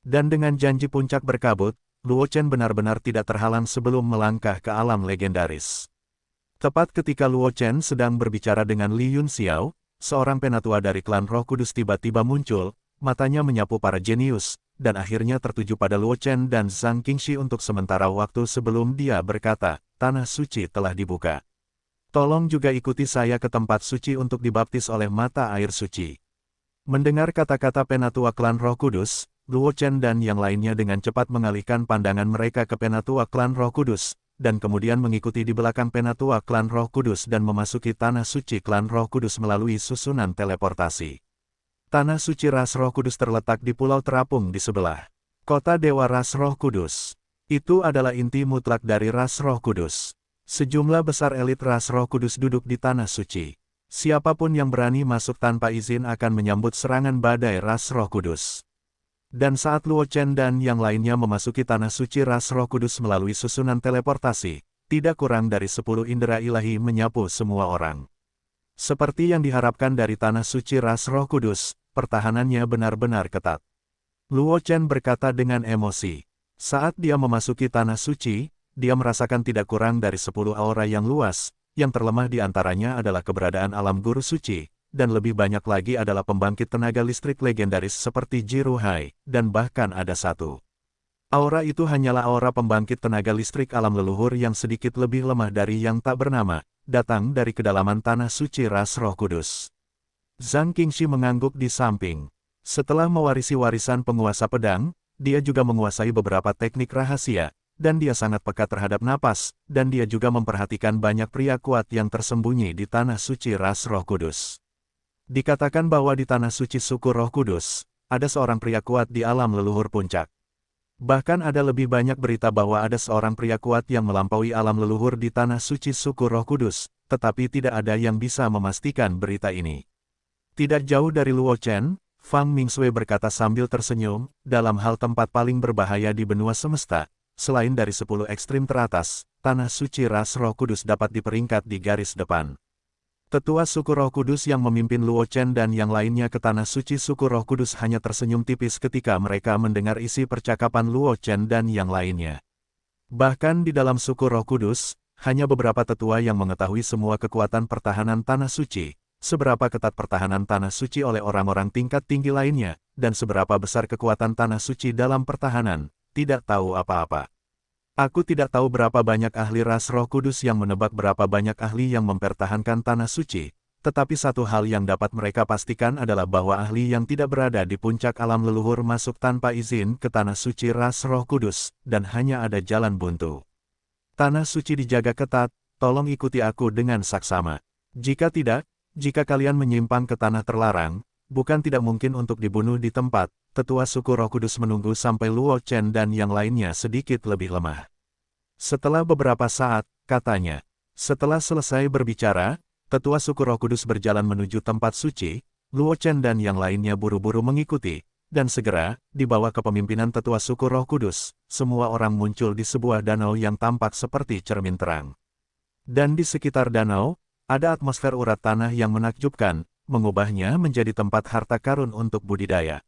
Dan dengan janji puncak berkabut, Luo Chen benar-benar tidak terhalang sebelum melangkah ke alam legendaris. Tepat ketika Luo Chen sedang berbicara dengan Li Yunxiao, seorang penatua dari klan Roh Kudus tiba-tiba muncul, matanya menyapu para jenius, dan akhirnya tertuju pada Luo Chen dan Zhang Qingxi untuk sementara waktu sebelum dia berkata, tanah suci telah dibuka. Tolong juga ikuti saya ke tempat suci untuk dibaptis oleh mata air suci. Mendengar kata-kata penatua klan Roh Kudus, Luo Chen dan yang lainnya dengan cepat mengalihkan pandangan mereka ke penatua klan Roh Kudus, dan kemudian mengikuti di belakang penatua klan Roh Kudus dan memasuki tanah suci klan Roh Kudus melalui susunan teleportasi. Tanah suci ras Roh Kudus terletak di pulau terapung di sebelah. Kota Dewa ras Roh Kudus. Itu adalah inti mutlak dari ras Roh Kudus. Sejumlah besar elit ras Roh Kudus duduk di tanah suci. Siapapun yang berani masuk tanpa izin akan menyambut serangan badai ras Roh Kudus. Dan saat Luo Chen dan yang lainnya memasuki tanah suci ras Roh Kudus melalui susunan teleportasi, tidak kurang dari 10 indera ilahi menyapu semua orang. Seperti yang diharapkan dari tanah suci ras Roh Kudus, pertahanannya benar-benar ketat. Luo Chen berkata dengan emosi. Saat dia memasuki tanah suci, dia merasakan tidak kurang dari 10 aura yang luas, yang terlemah di antaranya adalah keberadaan alam guru suci, dan lebih banyak lagi adalah pembangkit tenaga listrik legendaris seperti Jiruhai, dan bahkan ada satu. Aura itu hanyalah aura pembangkit tenaga listrik alam leluhur yang sedikit lebih lemah dari yang tak bernama, datang dari kedalaman tanah suci ras Roh Kudus. Zhang Qingxi mengangguk di samping. Setelah mewarisi warisan penguasa pedang, dia juga menguasai beberapa teknik rahasia, dan dia sangat peka terhadap napas, dan dia juga memperhatikan banyak pria kuat yang tersembunyi di tanah suci ras Roh Kudus. Dikatakan bahwa di tanah suci suku Roh Kudus, ada seorang pria kuat di alam leluhur puncak. Bahkan ada lebih banyak berita bahwa ada seorang pria kuat yang melampaui alam leluhur di tanah suci suku Roh Kudus, tetapi tidak ada yang bisa memastikan berita ini. Tidak jauh dari Luo Chen, Fang Mingsui berkata sambil tersenyum, dalam hal tempat paling berbahaya di benua semesta, selain dari 10 ekstrim teratas, tanah suci ras Roh Kudus dapat diperingkat di garis depan. Tetua suku Roh Kudus yang memimpin Luo Chen dan yang lainnya ke tanah suci suku Roh Kudus hanya tersenyum tipis ketika mereka mendengar isi percakapan Luo Chen dan yang lainnya. Bahkan di dalam suku Roh Kudus, hanya beberapa tetua yang mengetahui semua kekuatan pertahanan tanah suci, seberapa ketat pertahanan tanah suci oleh orang-orang tingkat tinggi lainnya, dan seberapa besar kekuatan tanah suci dalam pertahanan, tidak tahu apa-apa. Aku tidak tahu berapa banyak ahli ras Roh Kudus yang menebak berapa banyak ahli yang mempertahankan tanah suci, tetapi satu hal yang dapat mereka pastikan adalah bahwa ahli yang tidak berada di puncak alam leluhur masuk tanpa izin ke tanah suci ras Roh Kudus, dan hanya ada jalan buntu. Tanah suci dijaga ketat, tolong ikuti aku dengan saksama. Jika tidak, jika kalian menyimpang ke tanah terlarang, bukan tidak mungkin untuk dibunuh di tempat. Tetua suku Roh Kudus menunggu sampai Luo Chen dan yang lainnya sedikit lebih lemah. Setelah beberapa saat, katanya, setelah selesai berbicara, tetua suku Roh Kudus berjalan menuju tempat suci. Luo Chen dan yang lainnya buru-buru mengikuti, dan segera, di bawah kepemimpinan tetua suku Roh Kudus, semua orang muncul di sebuah danau yang tampak seperti cermin terang. Dan di sekitar danau, ada atmosfer urat tanah yang menakjubkan, mengubahnya menjadi tempat harta karun untuk budidaya.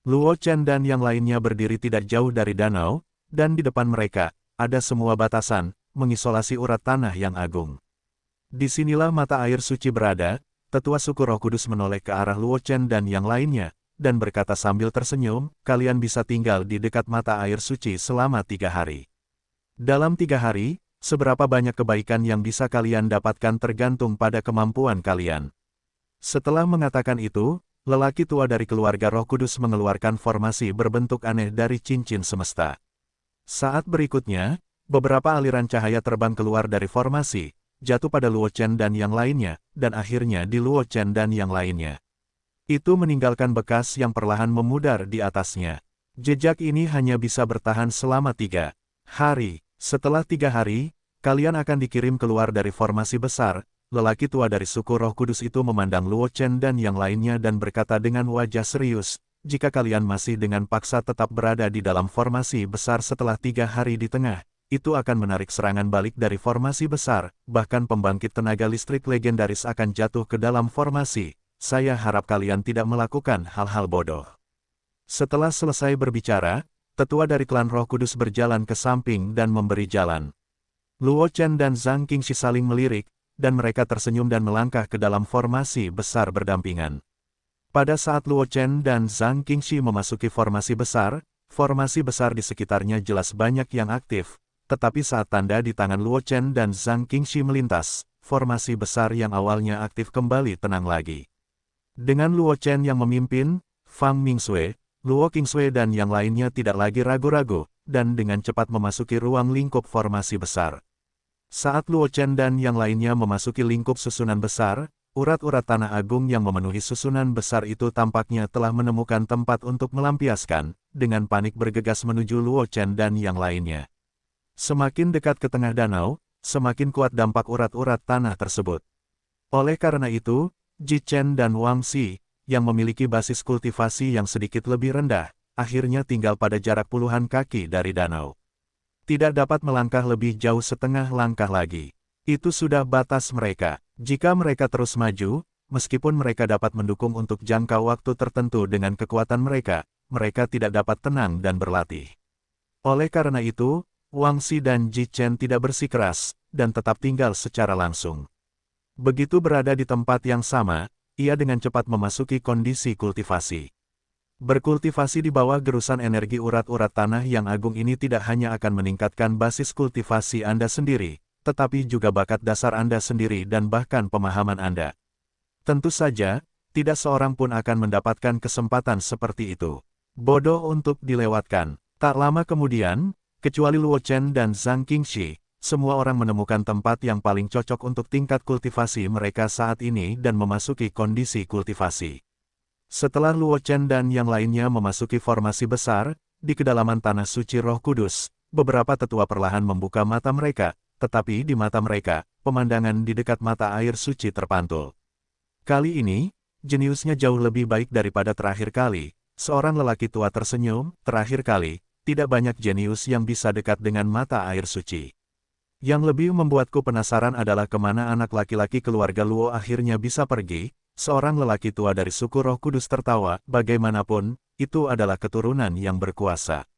Luo Chen dan yang lainnya berdiri tidak jauh dari danau, dan di depan mereka, ada semua batasan, mengisolasi urat tanah yang agung. Disinilah mata air suci berada. Tetua suku Roh Kudus menoleh ke arah Luo Chen dan yang lainnya, dan berkata sambil tersenyum, kalian bisa tinggal di dekat mata air suci selama 3 hari. Dalam 3 hari, seberapa banyak kebaikan yang bisa kalian dapatkan tergantung pada kemampuan kalian. Setelah mengatakan itu, lelaki tua dari keluarga Roh Kudus mengeluarkan formasi berbentuk aneh dari cincin semesta. Saat berikutnya, beberapa aliran cahaya terbang keluar dari formasi, jatuh pada Luo Chen dan yang lainnya, dan akhirnya di Luo Chen dan yang lainnya. Itu meninggalkan bekas yang perlahan memudar di atasnya. Jejak ini hanya bisa bertahan selama 3 hari. Setelah 3 hari, kalian akan dikirim keluar dari formasi besar. Lelaki tua dari suku Roh Kudus itu memandang Luo Chen dan yang lainnya dan berkata dengan wajah serius, jika kalian masih dengan paksa tetap berada di dalam formasi besar setelah 3 hari di tengah, itu akan menarik serangan balik dari formasi besar, bahkan pembangkit tenaga listrik legendaris akan jatuh ke dalam formasi. Saya harap kalian tidak melakukan hal-hal bodoh. Setelah selesai berbicara, tetua dari klan Roh Kudus berjalan ke samping dan memberi jalan. Luo Chen dan Zhang Qingxi saling melirik, dan mereka tersenyum dan melangkah ke dalam formasi besar berdampingan. Pada saat Luo Chen dan Zhang Qingxi memasuki formasi besar di sekitarnya jelas banyak yang aktif, tetapi saat tanda di tangan Luo Chen dan Zhang Qingxi melintas, formasi besar yang awalnya aktif kembali tenang lagi. Dengan Luo Chen yang memimpin, Fang Mingxue, Luo Qingsui dan yang lainnya tidak lagi ragu-ragu, dan dengan cepat memasuki ruang lingkup formasi besar. Saat Luo Chen dan yang lainnya memasuki lingkup susunan besar, urat-urat tanah agung yang memenuhi susunan besar itu tampaknya telah menemukan tempat untuk melampiaskan, dengan panik bergegas menuju Luo Chen dan yang lainnya. Semakin dekat ke tengah danau, semakin kuat dampak urat-urat tanah tersebut. Oleh karena itu, Ji Chen dan Wang Xi, yang memiliki basis kultivasi yang sedikit lebih rendah, akhirnya tinggal pada jarak puluhan kaki dari danau. Tidak dapat melangkah lebih jauh setengah langkah lagi. Itu sudah batas mereka. Jika mereka terus maju, meskipun mereka dapat mendukung untuk jangka waktu tertentu dengan kekuatan mereka, mereka tidak dapat tenang dan berlatih. Oleh karena itu, Wang Xi dan Ji Chen tidak bersikeras, dan tetap tinggal secara langsung. Begitu berada di tempat yang sama, ia dengan cepat memasuki kondisi kultivasi. Berkultivasi di bawah gerusan energi urat-urat tanah yang agung ini tidak hanya akan meningkatkan basis kultivasi Anda sendiri, tetapi juga bakat dasar Anda sendiri dan bahkan pemahaman Anda. Tentu saja, tidak seorang pun akan mendapatkan kesempatan seperti itu. Bodoh untuk dilewatkan. Tak lama kemudian, kecuali Luo Chen dan Zhang Qingxi, semua orang menemukan tempat yang paling cocok untuk tingkat kultivasi mereka saat ini dan memasuki kondisi kultivasi. Setelah Luo Chen dan yang lainnya memasuki formasi besar, di kedalaman tanah suci Roh Kudus, beberapa tetua perlahan membuka mata mereka, tetapi di mata mereka, pemandangan di dekat mata air suci terpantul. Kali ini, jeniusnya jauh lebih baik daripada terakhir kali. Seorang lelaki tua tersenyum, terakhir kali, tidak banyak jenius yang bisa dekat dengan mata air suci. Yang lebih membuatku penasaran adalah kemana anak laki-laki keluarga Luo akhirnya bisa pergi. Seorang lelaki tua dari suku Roh Kudus tertawa, bagaimanapun, itu adalah keturunan yang berkuasa.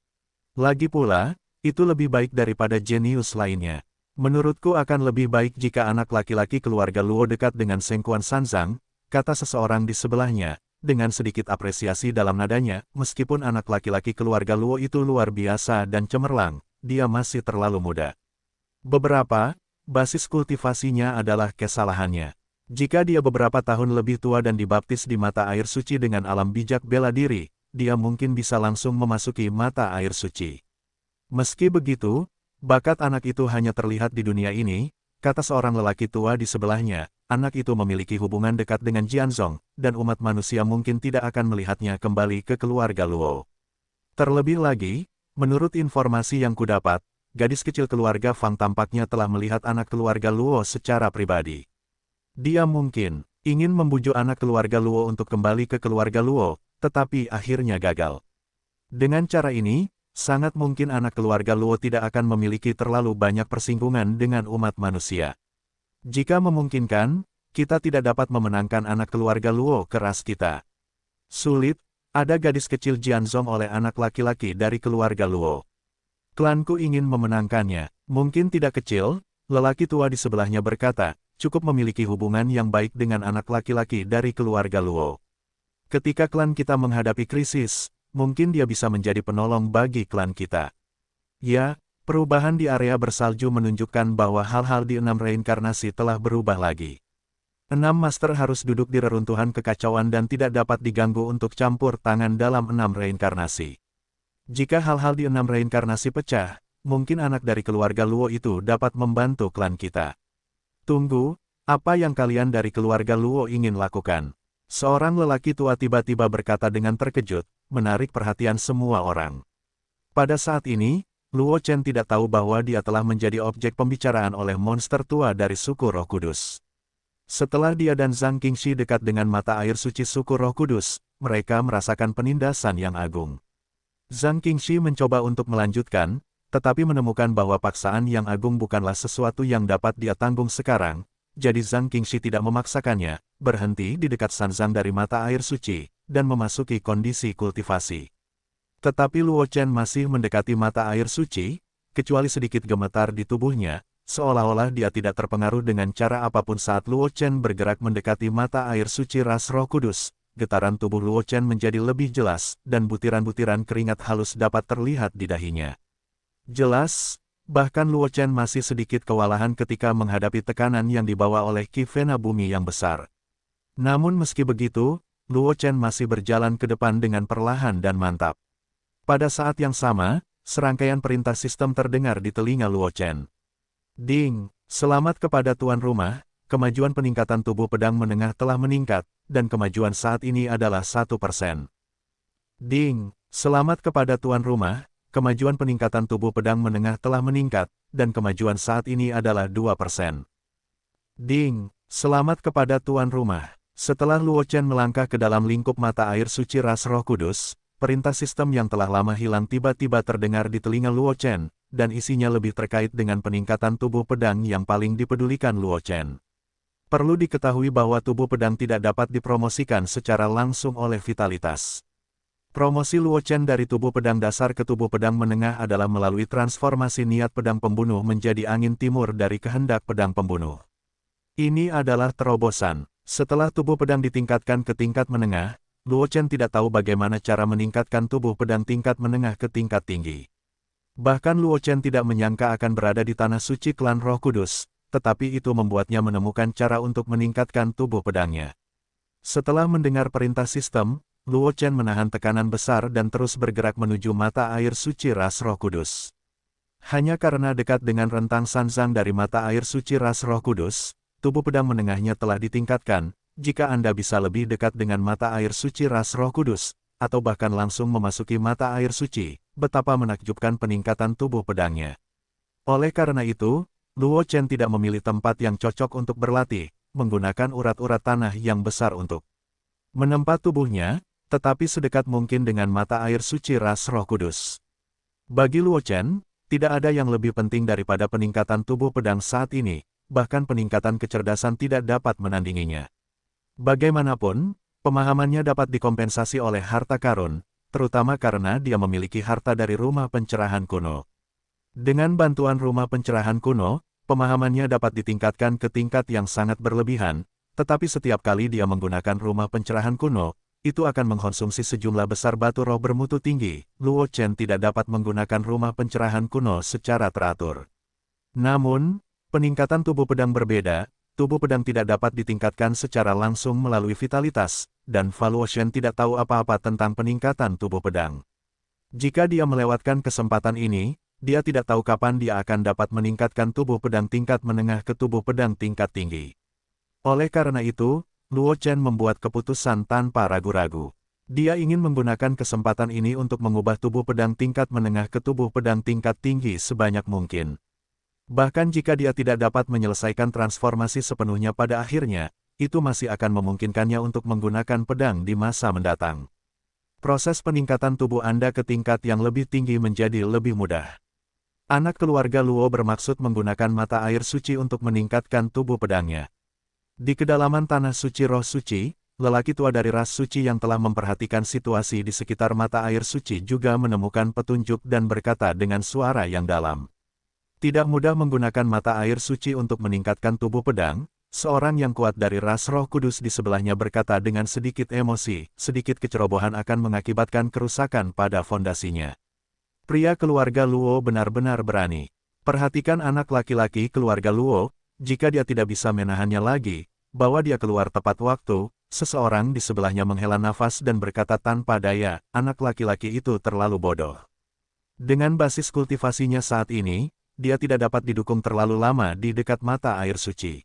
Lagi pula, itu lebih baik daripada jenius lainnya. Menurutku akan lebih baik jika anak laki-laki keluarga Luo dekat dengan Sengkuan Sanzang, kata seseorang di sebelahnya, dengan sedikit apresiasi dalam nadanya, meskipun anak laki-laki keluarga Luo itu luar biasa dan cemerlang, dia masih terlalu muda. Beberapa, basis kultivasinya adalah kesalahannya. Jika dia beberapa tahun lebih tua dan dibaptis di mata air suci dengan alam bijak bela diri, dia mungkin bisa langsung memasuki mata air suci. Meski begitu, bakat anak itu hanya terlihat di dunia ini, kata seorang lelaki tua di sebelahnya, anak itu memiliki hubungan dekat dengan Jianzong, dan umat manusia mungkin tidak akan melihatnya kembali ke keluarga Luo. Terlebih lagi, menurut informasi yang kudapat, gadis kecil keluarga Fang tampaknya telah melihat anak keluarga Luo secara pribadi. Dia mungkin ingin membujuk anak keluarga Luo untuk kembali ke keluarga Luo, tetapi akhirnya gagal. Dengan cara ini, sangat mungkin anak keluarga Luo tidak akan memiliki terlalu banyak persinggungan dengan umat manusia. Jika memungkinkan, kita tidak dapat memenangkan anak keluarga Luo ke ras kita. Sulit, ada gadis kecil Jianzong oleh anak laki-laki dari keluarga Luo. Klanku ingin memenangkannya, mungkin tidak kecil, lelaki tua di sebelahnya berkata, cukup memiliki hubungan yang baik dengan anak laki-laki dari keluarga Luo. Ketika klan kita menghadapi krisis, mungkin dia bisa menjadi penolong bagi klan kita. Ya, perubahan di area bersalju menunjukkan bahwa hal-hal di 6 reinkarnasi telah berubah lagi. 6 master harus duduk di reruntuhan kekacauan dan tidak dapat diganggu untuk campur tangan dalam 6 reinkarnasi. Jika hal-hal di 6 reinkarnasi pecah, mungkin anak dari keluarga Luo itu dapat membantu klan kita. Tunggu, apa yang kalian dari keluarga Luo ingin lakukan? Seorang lelaki tua tiba-tiba berkata dengan terkejut, menarik perhatian semua orang. Pada saat ini, Luo Chen tidak tahu bahwa dia telah menjadi objek pembicaraan oleh monster tua dari suku Roh Kudus. Setelah dia dan Zhang Qingxi dekat dengan mata air suci suku Roh Kudus, mereka merasakan penindasan yang agung. Zhang Qingxi mencoba untuk melanjutkan, tetapi menemukan bahwa paksaan yang agung bukanlah sesuatu yang dapat dia tanggung sekarang, jadi Zhang Qingxi tidak memaksakannya, berhenti di dekat Sanzang dari mata air suci, dan memasuki kondisi kultivasi. Tetapi Luo Chen masih mendekati mata air suci, kecuali sedikit gemetar di tubuhnya, seolah-olah dia tidak terpengaruh dengan cara apapun saat Luo Chen bergerak mendekati mata air suci ras Roh Kudus. Getaran tubuh Luo Chen menjadi lebih jelas, dan butiran-butiran keringat halus dapat terlihat di dahinya. Jelas, bahkan Luo Chen masih sedikit kewalahan ketika menghadapi tekanan yang dibawa oleh Qi Vena bumi yang besar. Namun meski begitu, Luo Chen masih berjalan ke depan dengan perlahan dan mantap. Pada saat yang sama, serangkaian perintah sistem terdengar di telinga Luo Chen. Ding, selamat kepada tuan rumah. Kemajuan peningkatan tubuh pedang menengah telah meningkat, dan kemajuan saat ini adalah 1%. Ding, selamat kepada tuan rumah, kemajuan peningkatan tubuh pedang menengah telah meningkat, dan kemajuan saat ini adalah 2%. Ding, selamat kepada tuan rumah. Setelah Luo Chen melangkah ke dalam lingkup mata air suci ras Roh Kudus, perintah sistem yang telah lama hilang tiba-tiba terdengar di telinga Luo Chen, dan isinya lebih terkait dengan peningkatan tubuh pedang yang paling dipedulikan Luo Chen. Perlu diketahui bahwa tubuh pedang tidak dapat dipromosikan secara langsung oleh vitalitas. Promosi Luo Chen dari tubuh pedang dasar ke tubuh pedang menengah adalah melalui transformasi niat pedang pembunuh menjadi angin timur dari kehendak pedang pembunuh. Ini adalah terobosan. Setelah tubuh pedang ditingkatkan ke tingkat menengah, Luo Chen tidak tahu bagaimana cara meningkatkan tubuh pedang tingkat menengah ke tingkat tinggi. Bahkan Luo Chen tidak menyangka akan berada di tanah suci klan Roh Kudus, tetapi itu membuatnya menemukan cara untuk meningkatkan tubuh pedangnya. Setelah mendengar perintah sistem, Luo Chen menahan tekanan besar dan terus bergerak menuju mata air suci ras Roh Kudus. Hanya karena dekat dengan rentang Sanzang dari mata air suci ras Roh Kudus, tubuh pedang menengahnya telah ditingkatkan. Jika Anda bisa lebih dekat dengan mata air suci ras Roh Kudus, atau bahkan langsung memasuki mata air suci, betapa menakjubkan peningkatan tubuh pedangnya. Oleh karena itu, Luo Chen tidak memilih tempat yang cocok untuk berlatih, menggunakan urat-urat tanah yang besar untuk menempa tubuhnya, tetapi sedekat mungkin dengan mata air suci ras Roh Kudus. Bagi Luo Chen, Tidak ada yang lebih penting daripada peningkatan tubuh pedang saat ini, bahkan peningkatan kecerdasan tidak dapat menandinginya. Bagaimanapun, pemahamannya dapat dikompensasi oleh harta karun, terutama karena dia memiliki harta dari rumah pencerahan kuno. Dengan bantuan rumah pencerahan kuno, pemahamannya dapat ditingkatkan ke tingkat yang sangat berlebihan, tetapi setiap kali dia menggunakan rumah pencerahan kuno, itu akan mengkonsumsi sejumlah besar batu roh bermutu tinggi. Luo Chen tidak dapat menggunakan rumah pencerahan kuno secara teratur. Namun, peningkatan tubuh pedang berbeda. Tubuh pedang tidak dapat ditingkatkan secara langsung melalui vitalitas, dan Luo Chen tidak tahu apa-apa tentang peningkatan tubuh pedang. Jika dia melewatkan kesempatan ini, dia tidak tahu kapan dia akan dapat meningkatkan tubuh pedang tingkat menengah ke tubuh pedang tingkat tinggi. Oleh karena itu, Luo Chen membuat keputusan tanpa ragu-ragu. Dia ingin menggunakan kesempatan ini untuk mengubah tubuh pedang tingkat menengah ke tubuh pedang tingkat tinggi sebanyak mungkin. Bahkan jika dia tidak dapat menyelesaikan transformasi sepenuhnya pada akhirnya, itu masih akan memungkinkannya untuk menggunakan pedang di masa mendatang. Proses peningkatan tubuh Anda ke tingkat yang lebih tinggi menjadi lebih mudah. Anak keluarga Luo bermaksud menggunakan mata air suci untuk meningkatkan tubuh pedangnya. Di kedalaman tanah suci roh suci, lelaki tua dari ras suci yang telah memperhatikan situasi di sekitar mata air suci juga menemukan petunjuk dan berkata dengan suara yang dalam. Tidak mudah menggunakan mata air suci untuk meningkatkan tubuh pedang, seorang yang kuat dari ras roh kudus di sebelahnya berkata dengan sedikit emosi, sedikit kecerobohan akan mengakibatkan kerusakan pada fondasinya. Pria keluarga Luo benar-benar berani. Perhatikan anak laki-laki keluarga Luo. Jika dia tidak bisa menahannya lagi, bawa dia keluar tepat waktu, seseorang di sebelahnya menghela nafas dan berkata tanpa daya, anak laki-laki itu terlalu bodoh. Dengan basis kultivasinya saat ini, dia tidak dapat didukung terlalu lama di dekat mata air suci.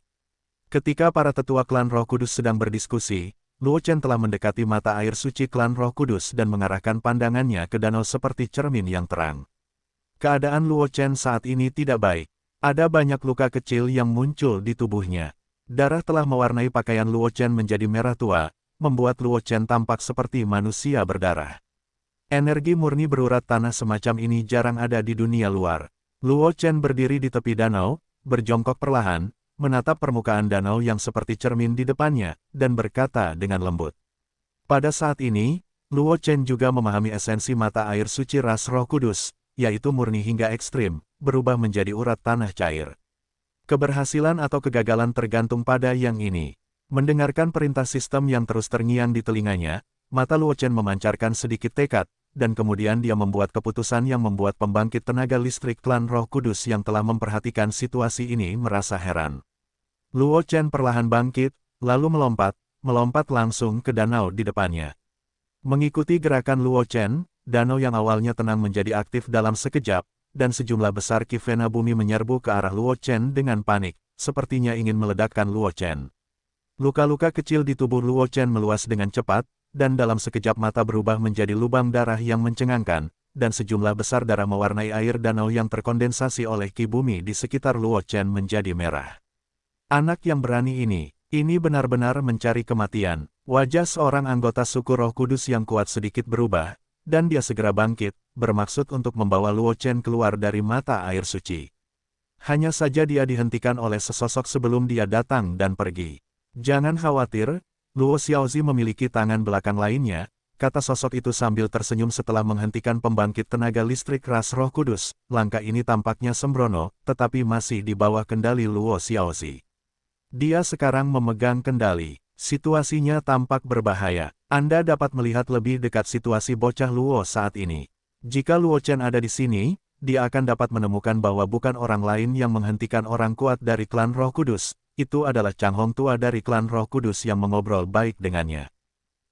Ketika para tetua klan Roh Kudus sedang berdiskusi, Luo Chen telah mendekati mata air suci klan Roh Kudus dan mengarahkan pandangannya ke danau seperti cermin yang terang. Keadaan Luo Chen saat ini tidak baik. Ada banyak luka kecil yang muncul di tubuhnya. Darah telah mewarnai pakaian Luo Chen menjadi merah tua, membuat Luo Chen tampak seperti manusia berdarah. Energi murni berurat tanah semacam ini jarang ada di dunia luar. Luo Chen berdiri di tepi danau, berjongkok perlahan, menatap permukaan danau yang seperti cermin di depannya, dan berkata dengan lembut. Pada saat ini, Luo Chen juga memahami esensi mata air suci ras Roh Kudus, yaitu murni hingga ekstrim, berubah menjadi urat tanah cair. Keberhasilan atau kegagalan tergantung pada yang ini. Mendengarkan perintah sistem yang terus terngiang di telinganya, mata Luo Chen memancarkan sedikit tekad, dan kemudian dia membuat keputusan yang membuat pembangkit tenaga listrik klan Roh Kudus yang telah memperhatikan situasi ini merasa heran. Luo Chen perlahan bangkit, lalu melompat langsung ke danau di depannya. Mengikuti gerakan Luo Chen, danau yang awalnya tenang menjadi aktif dalam sekejap, dan sejumlah besar ki vena bumi menyerbu ke arah Luo Chen dengan panik, sepertinya ingin meledakkan Luo Chen. Luka-luka kecil di tubuh Luo Chen meluas dengan cepat, dan dalam sekejap mata berubah menjadi lubang darah yang mencengangkan, dan sejumlah besar darah mewarnai air danau yang terkondensasi oleh ki bumi di sekitar Luo Chen menjadi merah. Anak yang berani ini benar-benar mencari kematian. Wajah seorang anggota suku Roh Kudus yang kuat sedikit berubah, dan dia segera bangkit, bermaksud untuk membawa Luo Chen keluar dari mata air suci. Hanya saja dia dihentikan oleh sesosok sebelum dia datang dan pergi. Jangan khawatir, Luo Xiaozi memiliki tangan belakang lainnya, kata sosok itu sambil tersenyum setelah menghentikan pembangkit tenaga listrik ras Roh Kudus. Langkah ini tampaknya sembrono, tetapi masih di bawah kendali Luo Xiaozi. Dia sekarang memegang kendali. Situasinya tampak berbahaya. Anda dapat melihat lebih dekat situasi bocah Luo saat ini. Jika Luo Chen ada di sini, dia akan dapat menemukan bahwa bukan orang lain yang menghentikan orang kuat dari klan Roh Kudus. Itu adalah Chang Hong tua dari klan Roh Kudus yang mengobrol baik dengannya.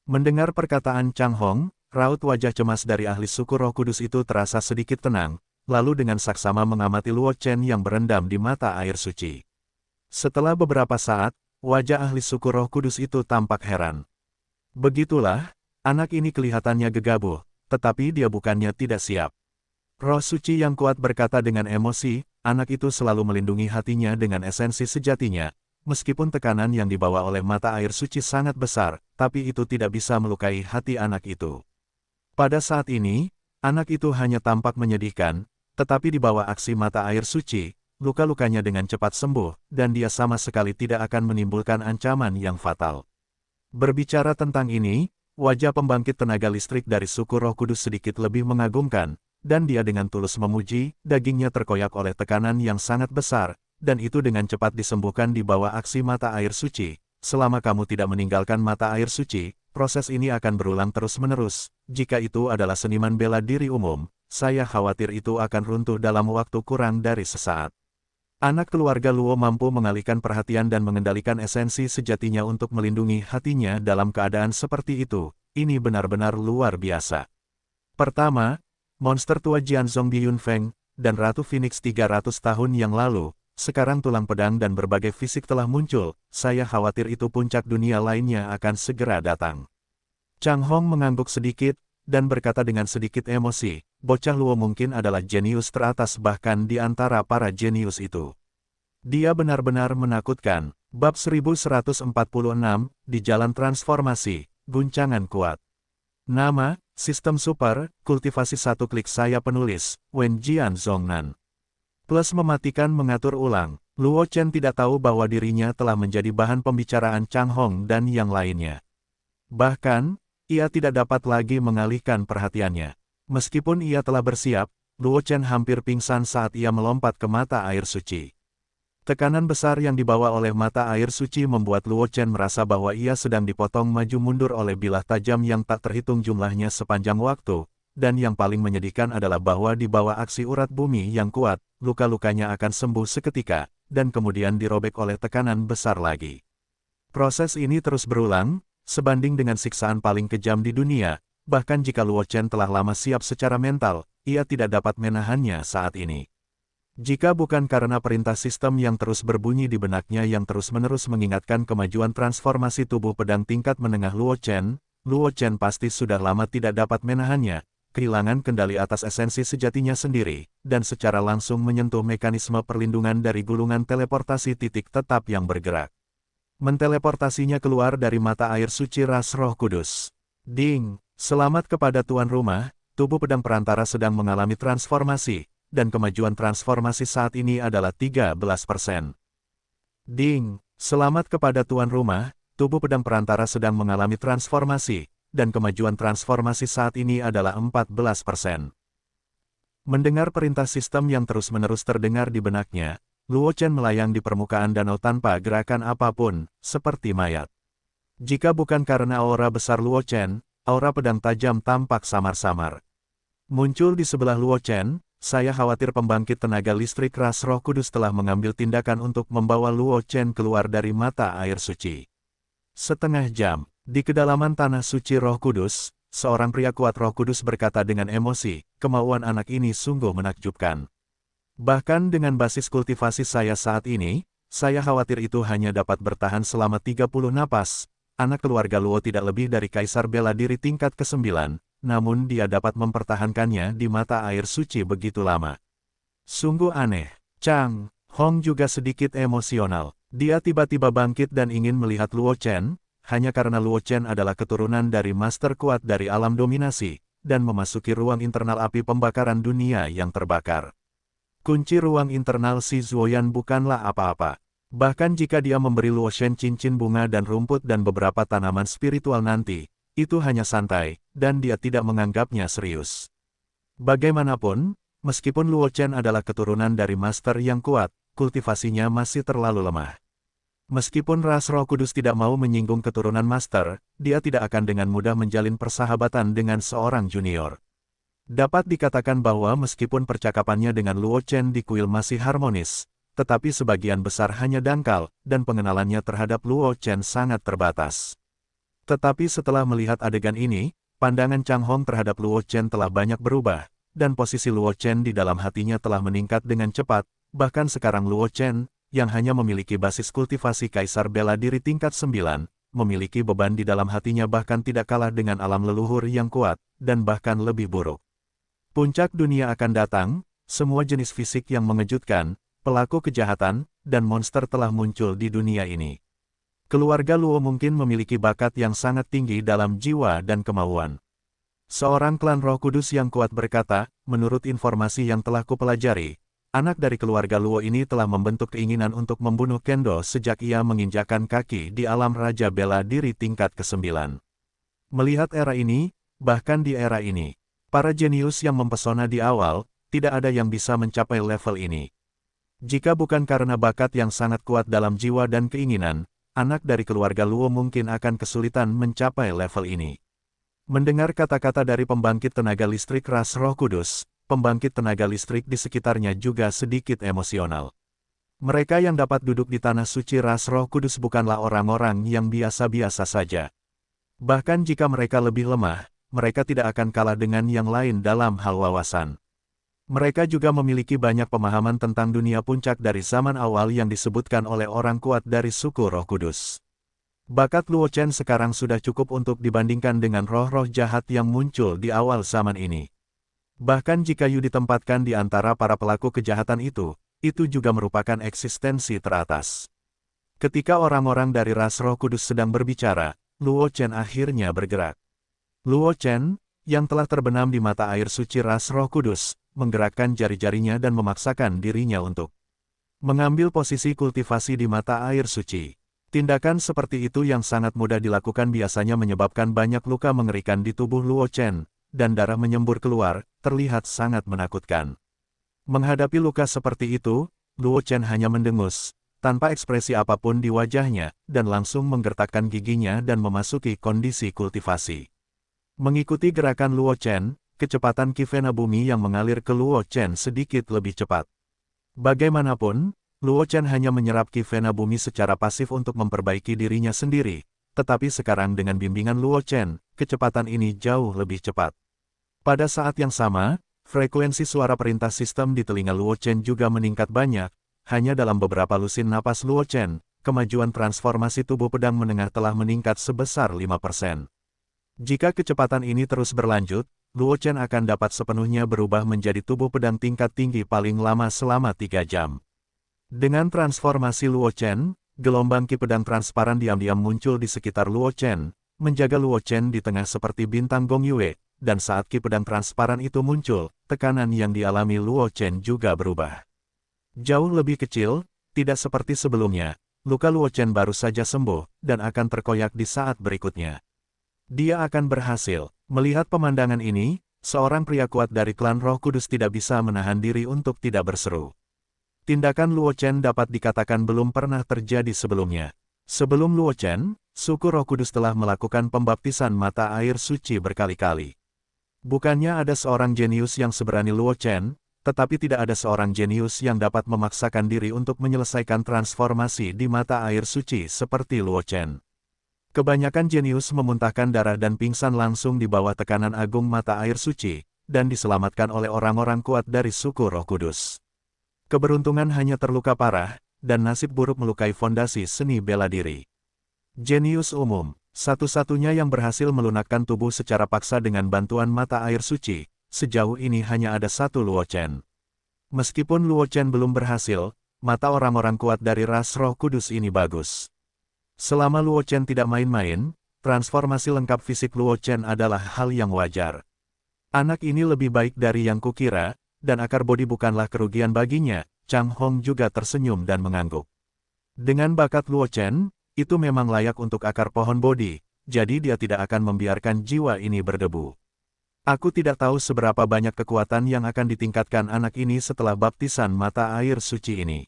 Mendengar perkataan Chang Hong, raut wajah cemas dari ahli suku Roh Kudus itu terasa sedikit tenang, lalu dengan saksama mengamati Luo Chen yang berendam di mata air suci. Setelah beberapa saat, wajah ahli suku Roh Kudus itu tampak heran. Begitulah, anak ini kelihatannya gegabah, tetapi dia bukannya tidak siap. Roh suci yang kuat berkata dengan emosi, anak itu selalu melindungi hatinya dengan esensi sejatinya, meskipun tekanan yang dibawa oleh mata air suci sangat besar, tapi itu tidak bisa melukai hati anak itu. Pada saat ini, anak itu hanya tampak menyedihkan, Tetapi di bawah aksi mata air suci, luka-lukanya dengan cepat sembuh, dan dia sama sekali tidak akan menimbulkan ancaman yang fatal. Berbicara tentang ini, wajah pembangkit tenaga listrik dari suku Roh Kudus sedikit lebih mengagumkan, dan dia dengan tulus memuji, dagingnya terkoyak oleh tekanan yang sangat besar, dan itu dengan cepat disembuhkan di bawah aksi mata air suci. Selama kamu tidak meninggalkan mata air suci, proses ini akan berulang terus-menerus. Jika itu adalah seniman bela diri umum, saya khawatir itu akan runtuh dalam waktu kurang dari sesaat. Anak keluarga Luo mampu mengalihkan perhatian dan mengendalikan esensi sejatinya untuk melindungi hatinya dalam keadaan seperti itu. Ini benar-benar luar biasa. Pertama, monster tua Jianzong Biyunfeng dan Ratu Phoenix 300 tahun yang lalu, sekarang tulang pedang dan berbagai fisik telah muncul, saya khawatir itu puncak dunia lainnya akan segera datang. Chang Hong mengangguk sedikit, dan berkata dengan sedikit emosi, bocah Luo mungkin adalah jenius teratas bahkan di antara para jenius itu. Dia benar-benar menakutkan. Bab 1146, di Jalan Transformasi, Guncangan Kuat. Nama, Sistem Super, Kultivasi Satu Klik Saya Penulis, Wen Jianzongnan. Plus mematikan mengatur ulang, Luo Chen tidak tahu bahwa dirinya telah menjadi bahan pembicaraan Chang Hong dan yang lainnya. Bahkan, ia tidak dapat lagi mengalihkan perhatiannya. Meskipun ia telah bersiap, Luo Chen hampir pingsan saat ia melompat ke mata air suci. Tekanan besar yang dibawa oleh mata air suci membuat Luo Chen merasa bahwa ia sedang dipotong maju mundur oleh bilah tajam yang tak terhitung jumlahnya sepanjang waktu, dan yang paling menyedihkan adalah bahwa di bawah aksi urat bumi yang kuat, luka-lukanya akan sembuh seketika, dan kemudian dirobek oleh tekanan besar lagi. Proses ini terus berulang, sebanding dengan siksaan paling kejam di dunia, bahkan jika Luo Chen telah lama siap secara mental, ia tidak dapat menahannya saat ini. Jika bukan karena perintah sistem yang terus berbunyi di benaknya yang terus-menerus mengingatkan kemajuan transformasi tubuh pedang tingkat menengah Luo Chen pasti sudah lama tidak dapat menahannya, kehilangan kendali atas esensi sejatinya sendiri, dan secara langsung menyentuh mekanisme perlindungan dari gulungan teleportasi titik tetap yang bergerak. Menteleportasinya keluar dari mata air suci ras Roh Kudus. Ding! Selamat kepada tuan rumah, tubuh pedang perantara sedang mengalami transformasi, dan kemajuan transformasi saat ini adalah 13%. Ding! Selamat kepada tuan rumah, tubuh pedang perantara sedang mengalami transformasi, dan kemajuan transformasi saat ini adalah 14%. Mendengar perintah sistem yang terus-menerus terdengar di benaknya, Luo Chen melayang di permukaan danau tanpa gerakan apapun, seperti mayat. Jika bukan karena aura besar Luo Chen, aura pedang tajam tampak samar-samar. Muncul di sebelah Luo Chen, saya khawatir pembangkit tenaga listrik ras Roh Kudus telah mengambil tindakan untuk membawa Luo Chen keluar dari mata air suci. Setengah jam, di kedalaman tanah suci Roh Kudus, seorang pria kuat Roh Kudus berkata dengan emosi, kemauan anak ini sungguh menakjubkan. Bahkan dengan basis kultivasi saya saat ini, saya khawatir itu hanya dapat bertahan selama 30 napas. Anak keluarga Luo tidak lebih dari kaisar bela diri tingkat ke-9, namun dia dapat mempertahankannya di mata air suci begitu lama. Sungguh aneh. Chang Hong juga sedikit emosional. Dia tiba-tiba bangkit dan ingin melihat Luo Chen, hanya karena Luo Chen adalah keturunan dari master kuat dari alam dominasi, dan memasuki ruang internal api pembakaran dunia yang terbakar. Kunci ruang internal si Zuoyan bukanlah apa-apa. Bahkan jika dia memberi Luo Shen cincin bunga dan rumput dan beberapa tanaman spiritual nanti, itu hanya santai, dan dia tidak menganggapnya serius. Bagaimanapun, meskipun Luo Chen adalah keturunan dari master yang kuat, kultivasinya masih terlalu lemah. Meskipun ras Roh Kudus tidak mau menyinggung keturunan master, dia tidak akan dengan mudah menjalin persahabatan dengan seorang junior. Dapat dikatakan bahwa meskipun percakapannya dengan Luo Chen di kuil masih harmonis, tetapi sebagian besar hanya dangkal, dan pengenalannya terhadap Luo Chen sangat terbatas. Tetapi setelah melihat adegan ini, pandangan Chang Hong terhadap Luo Chen telah banyak berubah, dan posisi Luo Chen di dalam hatinya telah meningkat dengan cepat, bahkan sekarang Luo Chen, yang hanya memiliki basis kultivasi kaisar bela diri tingkat 9, memiliki beban di dalam hatinya bahkan tidak kalah dengan alam leluhur yang kuat, dan bahkan lebih buruk. Puncak dunia akan datang, semua jenis fisik yang mengejutkan, pelaku kejahatan, dan monster telah muncul di dunia ini. Keluarga Luo mungkin memiliki bakat yang sangat tinggi dalam jiwa dan kemauan. Seorang klan Roh Kudus yang kuat berkata, menurut informasi yang telah kupelajari, anak dari keluarga Luo ini telah membentuk keinginan untuk membunuh Kendo sejak ia menginjakkan kaki di alam Raja Bela Diri tingkat ke-9. Melihat era ini, bahkan di era ini, para jenius yang mempesona di awal, tidak ada yang bisa mencapai level ini. Jika bukan karena bakat yang sangat kuat dalam jiwa dan keinginan, anak dari keluarga Luo mungkin akan kesulitan mencapai level ini. Mendengar kata-kata dari pembangkit tenaga listrik ras Roh Kudus, pembangkit tenaga listrik di sekitarnya juga sedikit emosional. Mereka yang dapat duduk di tanah suci ras Roh Kudus bukanlah orang-orang yang biasa-biasa saja. Bahkan jika mereka lebih lemah, mereka tidak akan kalah dengan yang lain dalam hal wawasan. Mereka juga memiliki banyak pemahaman tentang dunia puncak dari zaman awal yang disebutkan oleh orang kuat dari suku Roh Kudus. Bakat Luo Chen sekarang sudah cukup untuk dibandingkan dengan roh-roh jahat yang muncul di awal zaman ini. Bahkan jika Yu ditempatkan di antara para pelaku kejahatan itu juga merupakan eksistensi teratas. Ketika orang-orang dari ras Roh Kudus sedang berbicara, Luo Chen akhirnya bergerak. Luo Chen, yang telah terbenam di mata air suci ras Roh Kudus, menggerakkan jari-jarinya dan memaksakan dirinya untuk mengambil posisi kultivasi di mata air suci. Tindakan seperti itu yang sangat mudah dilakukan biasanya menyebabkan banyak luka mengerikan di tubuh Luo Chen, dan darah menyembur keluar, terlihat sangat menakutkan. Menghadapi luka seperti itu, Luo Chen hanya mendengus, tanpa ekspresi apapun di wajahnya, dan langsung menggertakkan giginya dan memasuki kondisi kultivasi. Mengikuti gerakan Luo Chen, kecepatan Qi Vena bumi yang mengalir ke Luo Chen sedikit lebih cepat. Bagaimanapun, Luo Chen hanya menyerap Qi Vena bumi secara pasif untuk memperbaiki dirinya sendiri, tetapi sekarang dengan bimbingan Luo Chen, kecepatan ini jauh lebih cepat. Pada saat yang sama, frekuensi suara perintah sistem di telinga Luo Chen juga meningkat banyak, hanya dalam beberapa lusin napas Luo Chen, kemajuan transformasi tubuh pedang menengah telah meningkat sebesar 5%. Jika kecepatan ini terus berlanjut, Luo Chen akan dapat sepenuhnya berubah menjadi tubuh pedang tingkat tinggi paling lama selama 3 jam. Dengan transformasi Luo Chen, gelombang Qi pedang transparan diam-diam muncul di sekitar Luo Chen, menjaga Luo Chen di tengah seperti bintang Gong Yue, dan saat Qi pedang transparan itu muncul, tekanan yang dialami Luo Chen juga berubah. Jauh lebih kecil, tidak seperti sebelumnya, luka Luo Chen baru saja sembuh, dan akan terkoyak di saat berikutnya. Dia akan berhasil. Melihat pemandangan ini, seorang pria kuat dari klan Roh Kudus tidak bisa menahan diri untuk tidak berseru. Tindakan Luo Chen dapat dikatakan belum pernah terjadi sebelumnya. Sebelum Luo Chen, suku Roh Kudus telah melakukan pembaptisan mata air suci berkali-kali. Bukannya ada seorang jenius yang seberani Luo Chen, tetapi tidak ada seorang jenius yang dapat memaksakan diri untuk menyelesaikan transformasi di mata air suci seperti Luo Chen. Kebanyakan jenius memuntahkan darah dan pingsan langsung di bawah tekanan agung mata air suci, dan diselamatkan oleh orang-orang kuat dari suku Roh Kudus. Keberuntungan hanya terluka parah, dan nasib buruk melukai fondasi seni bela diri. Jenius umum, satu-satunya yang berhasil melunakkan tubuh secara paksa dengan bantuan mata air suci, sejauh ini hanya ada satu Luo Chen. Meskipun Luo Chen belum berhasil, mata orang-orang kuat dari ras Roh Kudus ini bagus. Selama Luo Chen tidak main-main, transformasi lengkap fisik Luo Chen adalah hal yang wajar. Anak ini lebih baik dari yang kukira, dan akar bodi bukanlah kerugian baginya. Chang Hong juga tersenyum dan mengangguk. Dengan bakat Luo Chen, itu memang layak untuk akar pohon bodi, jadi dia tidak akan membiarkan jiwa ini berdebu. Aku tidak tahu seberapa banyak kekuatan yang akan ditingkatkan anak ini setelah baptisan mata air suci ini.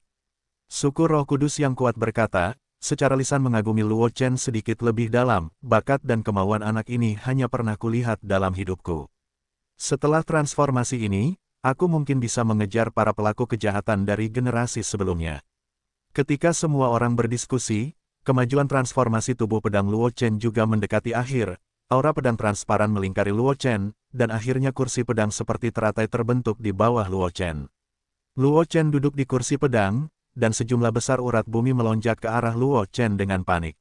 Suku Roh Kudus yang kuat berkata, secara lisan mengagumi Luo Chen sedikit lebih dalam, bakat dan kemauan anak ini hanya pernah kulihat dalam hidupku. Setelah transformasi ini, aku mungkin bisa mengejar para pelaku kejahatan dari generasi sebelumnya. Ketika semua orang berdiskusi, kemajuan transformasi tubuh pedang Luo Chen juga mendekati akhir, aura pedang transparan melingkari Luo Chen, dan akhirnya kursi pedang seperti teratai terbentuk di bawah Luo Chen. Luo Chen duduk di kursi pedang, dan sejumlah besar urat bumi melonjak ke arah Luo Chen dengan panik.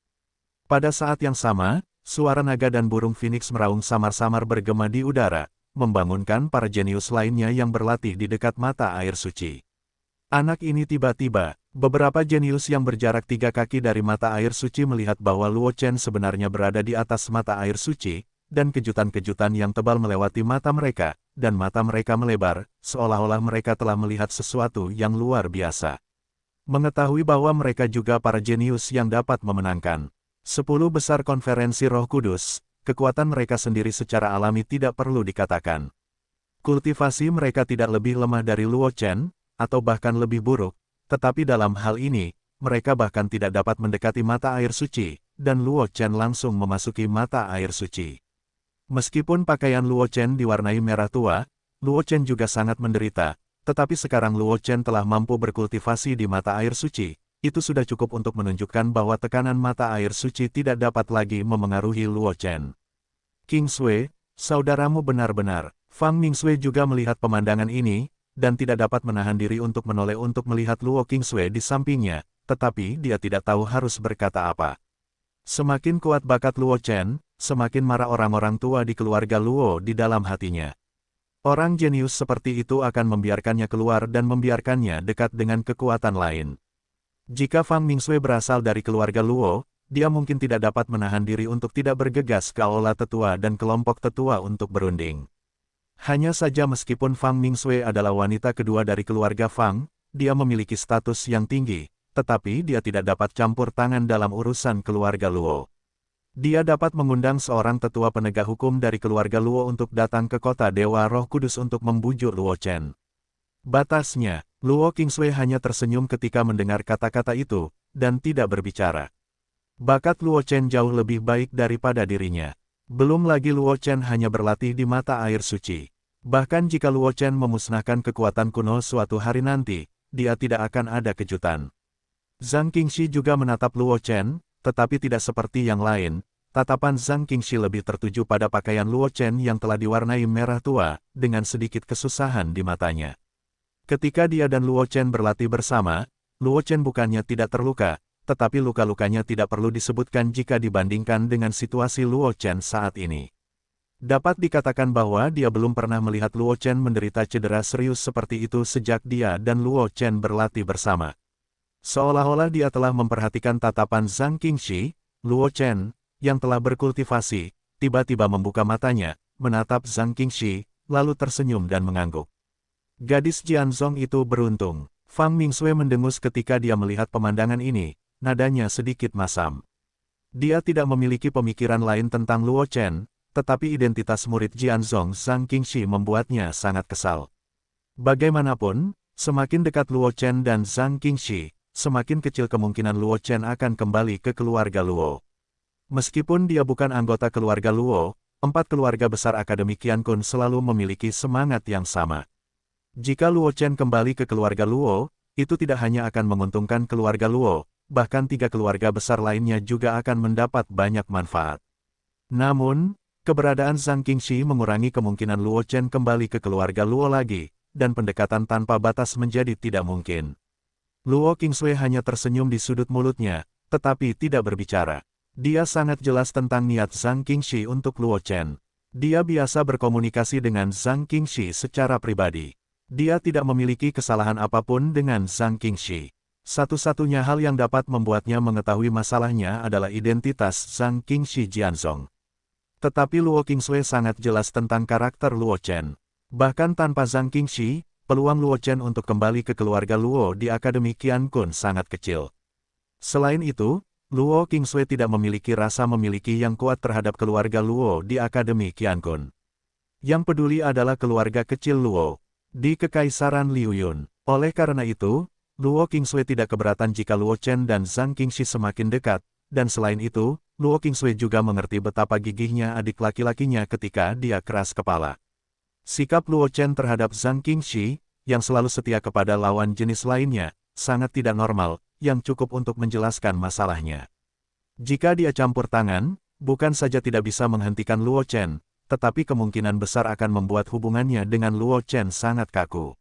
Pada saat yang sama, suara naga dan burung phoenix meraung samar-samar bergema di udara, membangunkan para jenius lainnya yang berlatih di dekat mata air suci. Anak ini tiba-tiba, beberapa jenius yang berjarak 3 kaki dari mata air suci melihat bahwa Luo Chen sebenarnya berada di atas mata air suci, dan kejutan-kejutan yang tebal melewati mata mereka, dan mata mereka melebar, seolah-olah mereka telah melihat sesuatu yang luar biasa. Mengetahui bahwa mereka juga para jenius yang dapat memenangkan 10 besar konferensi Roh Kudus, kekuatan mereka sendiri secara alami tidak perlu dikatakan. Kultivasi mereka tidak lebih lemah dari Luo Chen, atau bahkan lebih buruk, tetapi dalam hal ini, mereka bahkan tidak dapat mendekati mata air suci, dan Luo Chen langsung memasuki mata air suci. Meskipun pakaian Luo Chen diwarnai merah tua, Luo Chen juga sangat menderita, tetapi sekarang Luo Chen telah mampu berkultivasi di mata air suci. Itu sudah cukup untuk menunjukkan bahwa tekanan mata air suci tidak dapat lagi memengaruhi Luo Chen. King Sui, saudaramu benar-benar. Fang Mingsui juga melihat pemandangan ini, dan tidak dapat menahan diri untuk menoleh untuk melihat Luo Qingsui di sampingnya, tetapi dia tidak tahu harus berkata apa. Semakin kuat bakat Luo Chen, semakin marah orang-orang tua di keluarga Luo di dalam hatinya. Orang jenius seperti itu akan membiarkannya keluar dan membiarkannya dekat dengan kekuatan lain. Jika Fang Mingsui berasal dari keluarga Luo, dia mungkin tidak dapat menahan diri untuk tidak bergegas ke aula tetua dan kelompok tetua untuk berunding. Hanya saja meskipun Fang Mingsui adalah wanita kedua dari keluarga Fang, dia memiliki status yang tinggi, tetapi dia tidak dapat campur tangan dalam urusan keluarga Luo. Dia dapat mengundang seorang tetua penegak hukum dari keluarga Luo untuk datang ke kota Dewa Roh Kudus untuk membujuk Luo Chen. Batasnya, Luo Qingsui hanya tersenyum ketika mendengar kata-kata itu, dan tidak berbicara. Bakat Luo Chen jauh lebih baik daripada dirinya. Belum lagi Luo Chen hanya berlatih di mata air suci. Bahkan jika Luo Chen memusnahkan kekuatan kuno suatu hari nanti, dia tidak akan ada kejutan. Zhang Qingxi juga menatap Luo Chen, tetapi tidak seperti yang lain. Tatapan Zhang Qingxi lebih tertuju pada pakaian Luo Chen yang telah diwarnai merah tua, dengan sedikit kesusahan di matanya. Ketika dia dan Luo Chen berlatih bersama, Luo Chen bukannya tidak terluka, tetapi luka-lukanya tidak perlu disebutkan jika dibandingkan dengan situasi Luo Chen saat ini. Dapat dikatakan bahwa dia belum pernah melihat Luo Chen menderita cedera serius seperti itu sejak dia dan Luo Chen berlatih bersama. Seolah-olah dia telah memperhatikan tatapan Zhang Qingxi, Luo Chen, yang telah berkultivasi, tiba-tiba membuka matanya, menatap Zhang Qingxi, lalu tersenyum dan mengangguk. Gadis Jianzong itu beruntung. Fang Mingsui mendengus ketika dia melihat pemandangan ini, nadanya sedikit masam. Dia tidak memiliki pemikiran lain tentang Luo Chen, tetapi identitas murid Jianzong Zhang Qingxi membuatnya sangat kesal. Bagaimanapun, semakin dekat Luo Chen dan Zhang Qingxi, semakin kecil kemungkinan Luo Chen akan kembali ke keluarga Luo. Meskipun dia bukan anggota keluarga Luo, 4 keluarga besar Akademi Qiankun selalu memiliki semangat yang sama. Jika Luo Chen kembali ke keluarga Luo, itu tidak hanya akan menguntungkan keluarga Luo, bahkan 3 keluarga besar lainnya juga akan mendapat banyak manfaat. Namun, keberadaan Zhang Qingxi mengurangi kemungkinan Luo Chen kembali ke keluarga Luo lagi, dan pendekatan tanpa batas menjadi tidak mungkin. Luo Qingsui hanya tersenyum di sudut mulutnya, tetapi tidak berbicara. Dia sangat jelas tentang niat Zhang Qingxi untuk Luo Chen. Dia biasa berkomunikasi dengan Zhang Qingxi secara pribadi. Dia tidak memiliki kesalahan apapun dengan Zhang Qingxi. Satu-satunya hal yang dapat membuatnya mengetahui masalahnya adalah identitas Zhang Qingxi Jianzong. Tetapi Luo Qingsui sangat jelas tentang karakter Luo Chen. Bahkan tanpa Zhang Qingxi, peluang Luo Chen untuk kembali ke keluarga Luo di Akademi Qiankun sangat kecil. Selain itu, Luo Qingsui tidak memiliki rasa memiliki yang kuat terhadap keluarga Luo di Akademi Qiankun. Yang peduli adalah keluarga kecil Luo di Kekaisaran Liuyun. Oleh karena itu, Luo Qingsui tidak keberatan jika Luo Chen dan Zhang Qingxi semakin dekat, dan selain itu, Luo Qingsui juga mengerti betapa gigihnya adik laki-lakinya ketika dia keras kepala. Sikap Luo Chen terhadap Zhang Qingxi, yang selalu setia kepada lawan jenis lainnya, sangat tidak normal, yang cukup untuk menjelaskan masalahnya. Jika dia campur tangan, bukan saja tidak bisa menghentikan Luo Chen, tetapi kemungkinan besar akan membuat hubungannya dengan Luo Chen sangat kaku.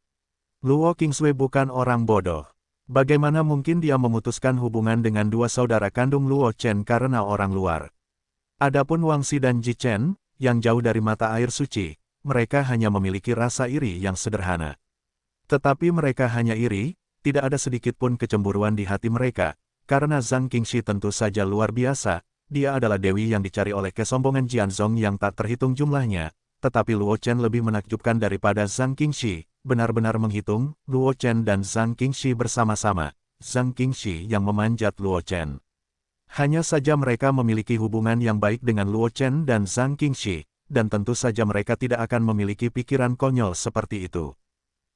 Luo Qingsui bukan orang bodoh. Bagaimana mungkin dia memutuskan hubungan dengan 2 saudara kandung Luo Chen karena orang luar? Adapun Wang Xi dan Ji Chen, yang jauh dari mata air suci, mereka hanya memiliki rasa iri yang sederhana. Tetapi mereka hanya iri, tidak ada sedikit pun kecemburuan di hati mereka, karena Zhang Qingxi tentu saja luar biasa, dia adalah dewi yang dicari oleh kesombongan Jianzong yang tak terhitung jumlahnya, tetapi Luo Chen lebih menakjubkan daripada Zhang Qingxi. Benar-benar menghitung, Luo Chen dan Zhang Qingxi bersama-sama, Zhang Qingxi yang memanjat Luo Chen. Hanya saja mereka memiliki hubungan yang baik dengan Luo Chen dan Zhang Qingxi, dan tentu saja mereka tidak akan memiliki pikiran konyol seperti itu.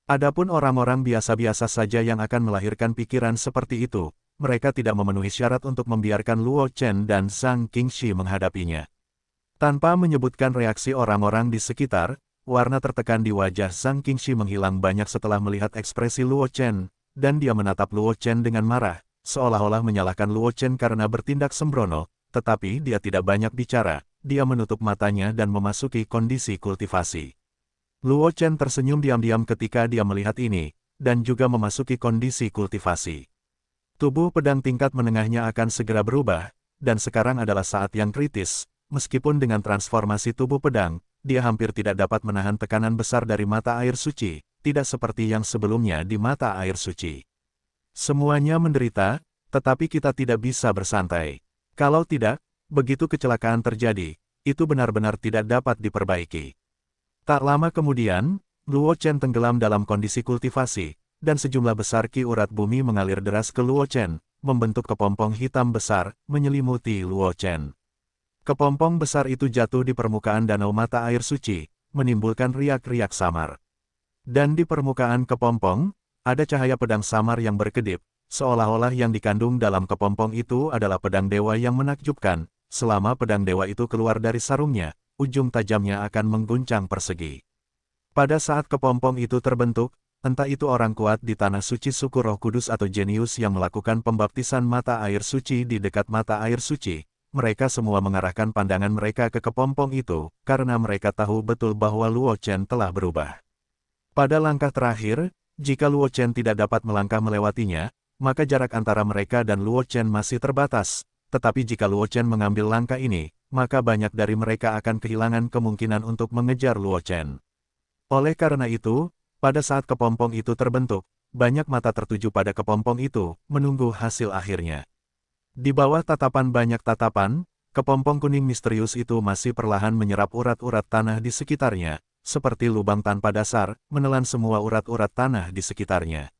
Adapun orang-orang biasa-biasa saja yang akan melahirkan pikiran seperti itu, mereka tidak memenuhi syarat untuk membiarkan Luo Chen dan Zhang Qingxi menghadapinya. Tanpa menyebutkan reaksi orang-orang di sekitar, warna tertekan di wajah Zhang Qingxi menghilang banyak setelah melihat ekspresi Luo Chen, dan dia menatap Luo Chen dengan marah, seolah-olah menyalahkan Luo Chen karena bertindak sembrono, tetapi dia tidak banyak bicara, dia menutup matanya dan memasuki kondisi kultivasi. Luo Chen tersenyum diam-diam ketika dia melihat ini, dan juga memasuki kondisi kultivasi. Tubuh pedang tingkat menengahnya akan segera berubah, dan sekarang adalah saat yang kritis, meskipun dengan transformasi tubuh pedang, dia hampir tidak dapat menahan tekanan besar dari mata air suci, tidak seperti yang sebelumnya di mata air suci. Semuanya menderita, tetapi kita tidak bisa bersantai. Kalau tidak, begitu kecelakaan terjadi, itu benar-benar tidak dapat diperbaiki. Tak lama kemudian, Luo Chen tenggelam dalam kondisi kultivasi, dan sejumlah besar ki urat bumi mengalir deras ke Luo Chen, membentuk kepompong hitam besar, menyelimuti Luo Chen. Kepompong besar itu jatuh di permukaan danau mata air suci, menimbulkan riak-riak samar. Dan di permukaan kepompong, ada cahaya pedang samar yang berkedip, seolah-olah yang dikandung dalam kepompong itu adalah pedang dewa yang menakjubkan. Selama pedang dewa itu keluar dari sarungnya, ujung tajamnya akan mengguncang persegi. Pada saat kepompong itu terbentuk, entah itu orang kuat di tanah suci suku Roh Kudus atau jenius yang melakukan pembaptisan mata air suci di dekat mata air suci, mereka semua mengarahkan pandangan mereka ke kepompong itu, karena mereka tahu betul bahwa Luo Chen telah berubah. Pada langkah terakhir, jika Luo Chen tidak dapat melangkah melewatinya, maka jarak antara mereka dan Luo Chen masih terbatas, tetapi jika Luo Chen mengambil langkah ini, maka banyak dari mereka akan kehilangan kemungkinan untuk mengejar Luo Chen. Oleh karena itu, pada saat kepompong itu terbentuk, banyak mata tertuju pada kepompong itu, menunggu hasil akhirnya. Di bawah tatapan banyak tatapan, kepompong kuning misterius itu masih perlahan menyerap urat-urat tanah di sekitarnya, seperti lubang tanpa dasar, menelan semua urat-urat tanah di sekitarnya.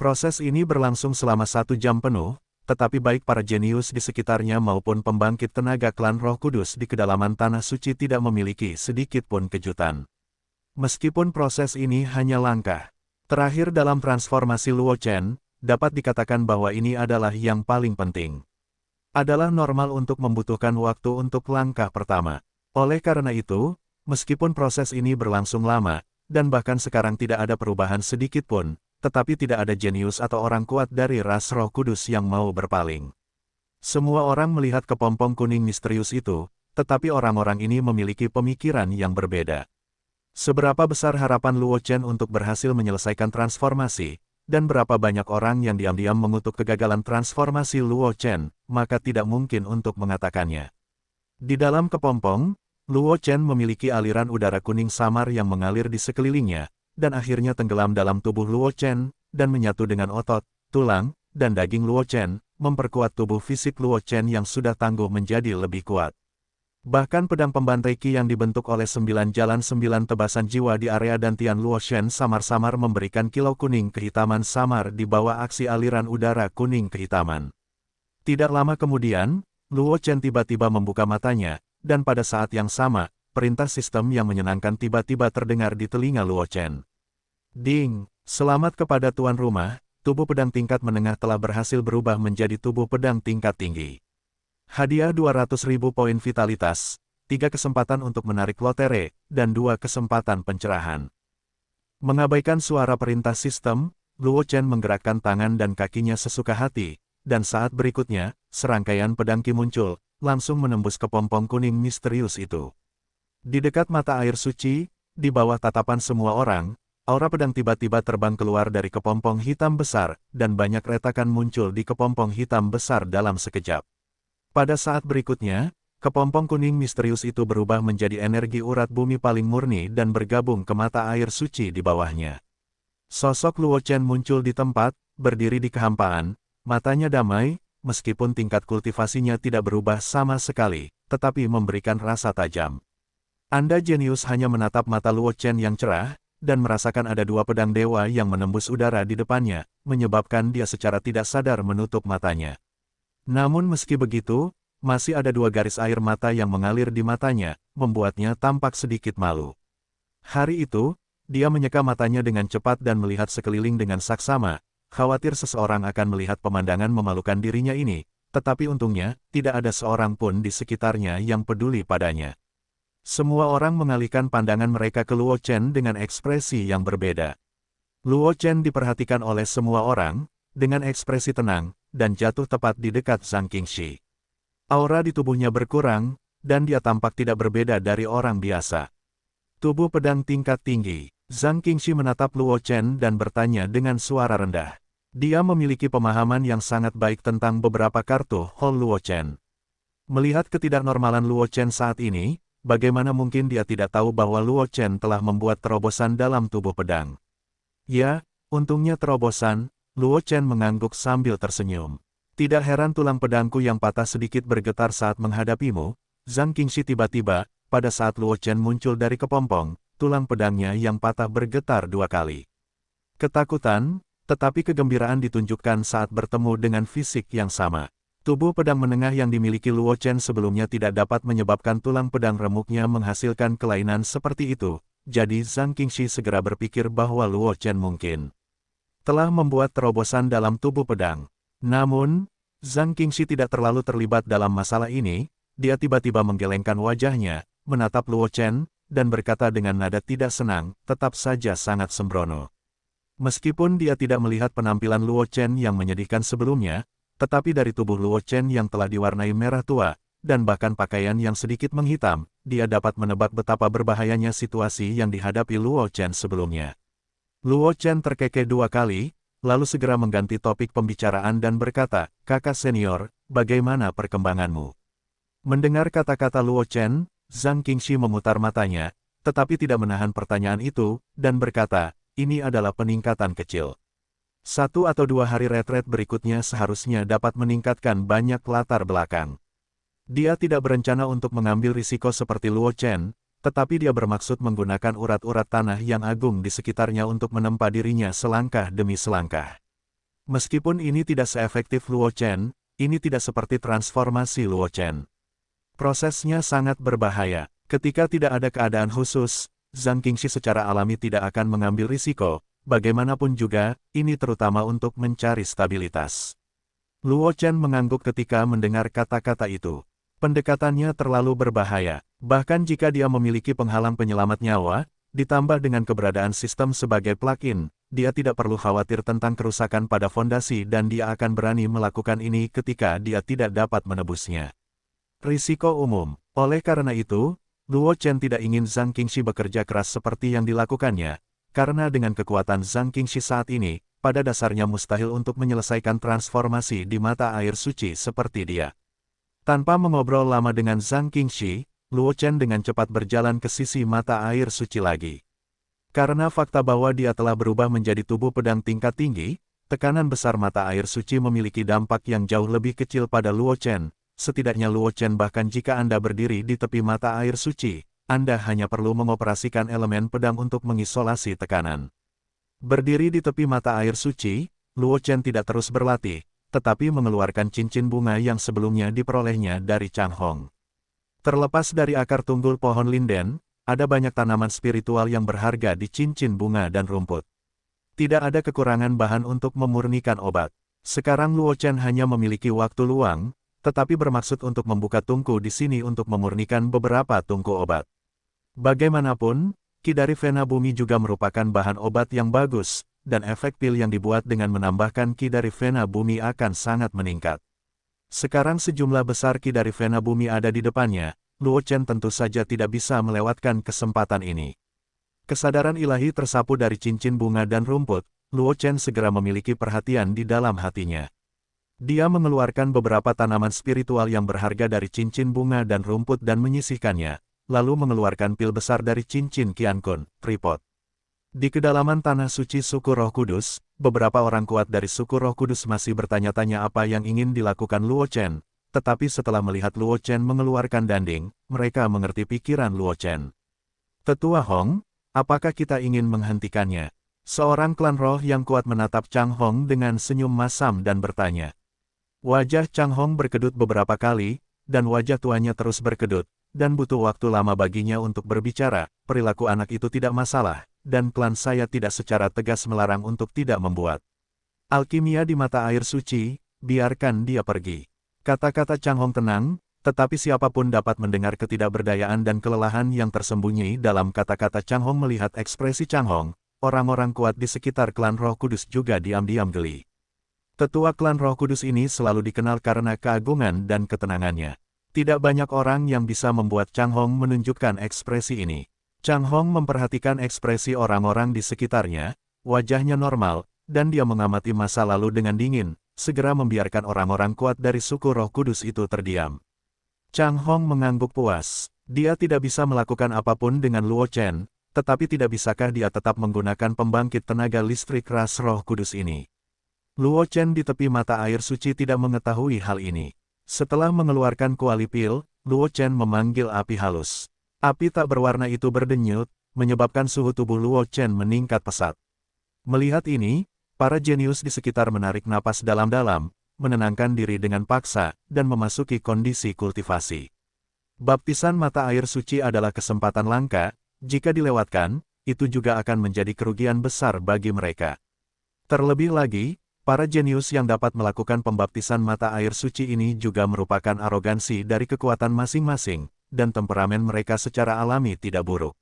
Proses ini berlangsung selama 1 jam penuh, tetapi baik para jenius di sekitarnya maupun pembangkit tenaga klan Roh Kudus di kedalaman tanah suci tidak memiliki sedikit pun kejutan. Meskipun proses ini hanya langkah terakhir dalam transformasi Luo Chen, dapat dikatakan bahwa ini adalah yang paling penting. Adalah normal untuk membutuhkan waktu untuk langkah pertama. Oleh karena itu, meskipun proses ini berlangsung lama, dan bahkan sekarang tidak ada perubahan sedikit pun, tetapi tidak ada jenius atau orang kuat dari ras Roh Kudus yang mau berpaling. Semua orang melihat kepompong kuning misterius itu, tetapi orang-orang ini memiliki pemikiran yang berbeda. Seberapa besar harapan Luo Chen untuk berhasil menyelesaikan transformasi, dan berapa banyak orang yang diam-diam mengutuk kegagalan transformasi Luo Chen, maka tidak mungkin untuk mengatakannya. Di dalam kepompong, Luo Chen memiliki aliran udara kuning samar yang mengalir di sekelilingnya, dan akhirnya tenggelam dalam tubuh Luo Chen, dan menyatu dengan otot, tulang, dan daging Luo Chen, memperkuat tubuh fisik Luo Chen yang sudah tangguh menjadi lebih kuat. Bahkan pedang pembantai Qi yang dibentuk oleh 9 jalan 9 tebasan jiwa di area dantian Luo Shen samar-samar memberikan kilau kuning kehitaman samar di bawah aksi aliran udara kuning kehitaman. Tidak lama kemudian, Luo Chen tiba-tiba membuka matanya, dan pada saat yang sama, perintah sistem yang menyenangkan tiba-tiba terdengar di telinga Luo Chen. Ding! Selamat kepada tuan rumah, tubuh pedang tingkat menengah telah berhasil berubah menjadi tubuh pedang tingkat tinggi. Hadiah 200.000 poin vitalitas, 3 kesempatan untuk menarik lotere, dan 2 kesempatan pencerahan. Mengabaikan suara perintah sistem, Luo Chen menggerakkan tangan dan kakinya sesuka hati, dan saat berikutnya, serangkaian pedang Qi muncul, langsung menembus kepompong kuning misterius itu. Di dekat mata air suci, di bawah tatapan semua orang, aura pedang tiba-tiba terbang keluar dari kepompong hitam besar, dan banyak retakan muncul di kepompong hitam besar dalam sekejap. Pada saat berikutnya, kepompong kuning misterius itu berubah menjadi energi urat bumi paling murni dan bergabung ke mata air suci di bawahnya. Sosok Luo Chen muncul di tempat, berdiri di kehampaan, matanya damai, meskipun tingkat kultivasinya tidak berubah sama sekali, tetapi memberikan rasa tajam. Anda jenius hanya menatap mata Luo Chen yang cerah, dan merasakan ada dua pedang dewa yang menembus udara di depannya, menyebabkan dia secara tidak sadar menutup matanya. Namun meski begitu, masih ada dua garis air mata yang mengalir di matanya, membuatnya tampak sedikit malu. Hari itu, dia menyeka matanya dengan cepat dan melihat sekeliling dengan saksama, khawatir seseorang akan melihat pemandangan memalukan dirinya ini, tetapi untungnya, tidak ada seorang pun di sekitarnya yang peduli padanya. Semua orang mengalihkan pandangan mereka ke Luo Chen dengan ekspresi yang berbeda. Luo Chen diperhatikan oleh semua orang, dengan ekspresi tenang, dan jatuh tepat di dekat Zhang Qingxi. Aura di tubuhnya berkurang, dan dia tampak tidak berbeda dari orang biasa. Tubuh pedang tingkat tinggi, Zhang Qingxi menatap Luo Chen dan bertanya dengan suara rendah. Dia memiliki pemahaman yang sangat baik tentang beberapa kartu Hall Luo Chen. Melihat ketidaknormalan Luo Chen saat ini, bagaimana mungkin dia tidak tahu bahwa Luo Chen telah membuat terobosan dalam tubuh pedang? Ya, untungnya terobosan, Luo Chen mengangguk sambil tersenyum. Tidak heran tulang pedangku yang patah sedikit bergetar saat menghadapimu, Zhang Qingxi tiba-tiba, pada saat Luo Chen muncul dari kepompong, tulang pedangnya yang patah bergetar 2 kali. Ketakutan, tetapi kegembiraan ditunjukkan saat bertemu dengan fisik yang sama. Tubuh pedang menengah yang dimiliki Luo Chen sebelumnya tidak dapat menyebabkan tulang pedang remuknya menghasilkan kelainan seperti itu, jadi Zhang Qingxi segera berpikir bahwa Luo Chen mungkin telah membuat terobosan dalam tubuh pedang. Namun, Zhang Qingxi tidak terlalu terlibat dalam masalah ini, dia tiba-tiba menggelengkan wajahnya, menatap Luo Chen, dan berkata dengan nada tidak senang, tetap saja sangat sembrono. Meskipun dia tidak melihat penampilan Luo Chen yang menyedihkan sebelumnya, tetapi dari tubuh Luo Chen yang telah diwarnai merah tua, dan bahkan pakaian yang sedikit menghitam, dia dapat menebak betapa berbahayanya situasi yang dihadapi Luo Chen sebelumnya. Luo Chen terkekeh 2 kali, lalu segera mengganti topik pembicaraan dan berkata, "Kakak senior, bagaimana perkembanganmu?" Mendengar kata-kata Luo Chen, Zhang Qingxi memutar matanya, tetapi tidak menahan pertanyaan itu, dan berkata, "Ini adalah peningkatan kecil. 1 atau 2 hari retret berikutnya seharusnya dapat meningkatkan banyak latar belakang." Dia tidak berencana untuk mengambil risiko seperti Luo Chen, tetapi dia bermaksud menggunakan urat-urat tanah yang agung di sekitarnya untuk menempa dirinya selangkah demi selangkah. Meskipun ini tidak seefektif Luo Chen, ini tidak seperti transformasi Luo Chen. Prosesnya sangat berbahaya. Ketika tidak ada keadaan khusus, Zhang Qingxi secara alami tidak akan mengambil risiko, bagaimanapun juga, ini terutama untuk mencari stabilitas. Luo Chen mengangguk ketika mendengar kata-kata itu. Pendekatannya terlalu berbahaya, bahkan jika dia memiliki penghalang penyelamat nyawa, ditambah dengan keberadaan sistem sebagai plug-in, dia tidak perlu khawatir tentang kerusakan pada fondasi dan dia akan berani melakukan ini ketika dia tidak dapat menebusnya. Risiko umum. Oleh karena itu, Luo Chen tidak ingin Zhang Qingxi bekerja keras seperti yang dilakukannya, karena dengan kekuatan Zhang Qingxi saat ini, pada dasarnya mustahil untuk menyelesaikan transformasi di mata air suci seperti dia. Tanpa mengobrol lama dengan Zhang Qingxi, Luo Chen dengan cepat berjalan ke sisi mata air suci lagi. Karena fakta bahwa dia telah berubah menjadi tubuh pedang tingkat tinggi, tekanan besar mata air suci memiliki dampak yang jauh lebih kecil pada Luo Chen. Setidaknya Luo Chen bahkan jika Anda berdiri di tepi mata air suci, Anda hanya perlu mengoperasikan elemen pedang untuk mengisolasi tekanan. Berdiri di tepi mata air suci, Luo Chen tidak terus berlatih, tetapi mengeluarkan cincin bunga yang sebelumnya diperolehnya dari Chang Hong. Terlepas dari akar tunggul pohon linden, ada banyak tanaman spiritual yang berharga di cincin bunga dan rumput. Tidak ada kekurangan bahan untuk memurnikan obat. Sekarang Luo Chen hanya memiliki waktu luang, tetapi bermaksud untuk membuka tungku di sini untuk memurnikan beberapa tungku obat. Bagaimanapun, Ki dari Vena Bumi juga merupakan bahan obat yang bagus, dan efek pil yang dibuat dengan menambahkan Ki dari Vena Bumi akan sangat meningkat. Sekarang sejumlah besar Ki dari Vena Bumi ada di depannya, Luo Chen tentu saja tidak bisa melewatkan kesempatan ini. Kesadaran ilahi tersapu dari cincin bunga dan rumput, Luo Chen segera memiliki perhatian di dalam hatinya. Dia mengeluarkan beberapa tanaman spiritual yang berharga dari cincin bunga dan rumput dan menyisihkannya, lalu mengeluarkan pil besar dari cincin Qiankun, tripod. Di kedalaman tanah suci suku Roh Kudus, beberapa orang kuat dari suku Roh Kudus masih bertanya-tanya apa yang ingin dilakukan Luo Chen, tetapi setelah melihat Luo Chen mengeluarkan danding, mereka mengerti pikiran Luo Chen. Tetua Hong, apakah kita ingin menghentikannya? Seorang klan roh yang kuat menatap Chang Hong dengan senyum masam dan bertanya. Wajah Chang Hong berkedut beberapa kali, dan wajah tuanya terus berkedut, dan butuh waktu lama baginya untuk berbicara. Perilaku anak itu tidak masalah, dan klan saya tidak secara tegas melarang untuk tidak membuat alkimia di mata air suci, biarkan dia pergi. Kata-kata Chang Hong tenang, tetapi siapapun dapat mendengar ketidakberdayaan dan kelelahan yang tersembunyi dalam kata-kata Chang Hong. Melihat ekspresi Chang Hong, orang-orang kuat di sekitar klan Roh Kudus juga diam-diam geli. Tetua klan Roh Kudus ini selalu dikenal karena keagungan dan ketenangannya. Tidak banyak orang yang bisa membuat Chang Hong menunjukkan ekspresi ini. Chang Hong memperhatikan ekspresi orang-orang di sekitarnya, wajahnya normal, dan dia mengamati masa lalu dengan dingin, segera membiarkan orang-orang kuat dari suku Roh Kudus itu terdiam. Chang Hong mengangguk puas. Dia tidak bisa melakukan apapun dengan Luo Chen, tetapi tidak bisakah dia tetap menggunakan pembangkit tenaga listrik ras Roh Kudus ini? Luo Chen di tepi mata air suci tidak mengetahui hal ini. Setelah mengeluarkan kuali pil, Luo Chen memanggil api halus. Api tak berwarna itu berdenyut, menyebabkan suhu tubuh Luo Chen meningkat pesat. Melihat ini, para jenius di sekitar menarik napas dalam-dalam, menenangkan diri dengan paksa, dan memasuki kondisi kultivasi. Baptisan mata air suci adalah kesempatan langka, jika dilewatkan, itu juga akan menjadi kerugian besar bagi mereka. Terlebih lagi, para jenius yang dapat melakukan pembaptisan mata air suci ini juga merupakan arogansi dari kekuatan masing-masing, dan temperamen mereka secara alami tidak buruk.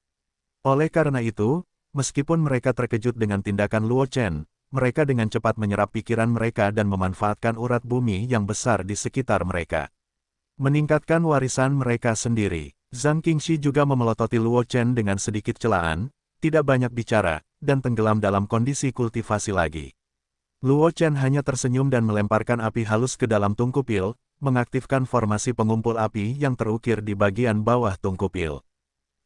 Oleh karena itu, meskipun mereka terkejut dengan tindakan Luo Chen, mereka dengan cepat menyerap pikiran mereka dan memanfaatkan urat bumi yang besar di sekitar mereka. Meningkatkan warisan mereka sendiri. Zhang Qingxi juga memelototi Luo Chen dengan sedikit celaan, tidak banyak bicara, dan tenggelam dalam kondisi kultivasi lagi. Luo Chen hanya tersenyum dan melemparkan api halus ke dalam tungku pil, mengaktifkan formasi pengumpul api yang terukir di bagian bawah tungku pil.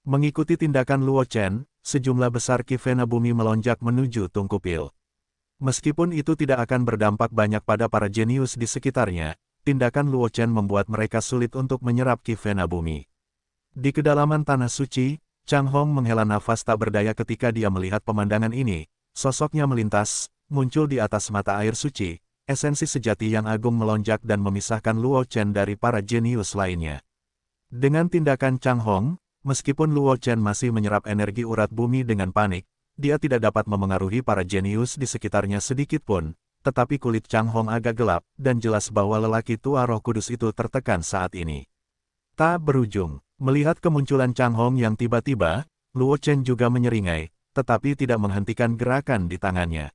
Mengikuti tindakan Luo Chen, sejumlah besar ki vena bumi melonjak menuju tungku pil. Meskipun itu tidak akan berdampak banyak pada para jenius di sekitarnya, tindakan Luo Chen membuat mereka sulit untuk menyerap ki vena bumi. Di kedalaman tanah suci, Chang Hong menghela nafas tak berdaya ketika dia melihat pemandangan ini. Sosoknya melintas, muncul di atas mata air suci, esensi sejati yang agung melonjak dan memisahkan Luo Chen dari para jenius lainnya. Dengan tindakan Chang Hong, meskipun Luo Chen masih menyerap energi urat bumi dengan panik, dia tidak dapat memengaruhi para jenius di sekitarnya sedikit pun, tetapi kulit Chang Hong agak gelap, dan jelas bahwa lelaki tua Roh Kudus itu tertekan saat ini. Tak berujung, melihat kemunculan Chang Hong yang tiba-tiba, Luo Chen juga menyeringai, tetapi tidak menghentikan gerakan di tangannya.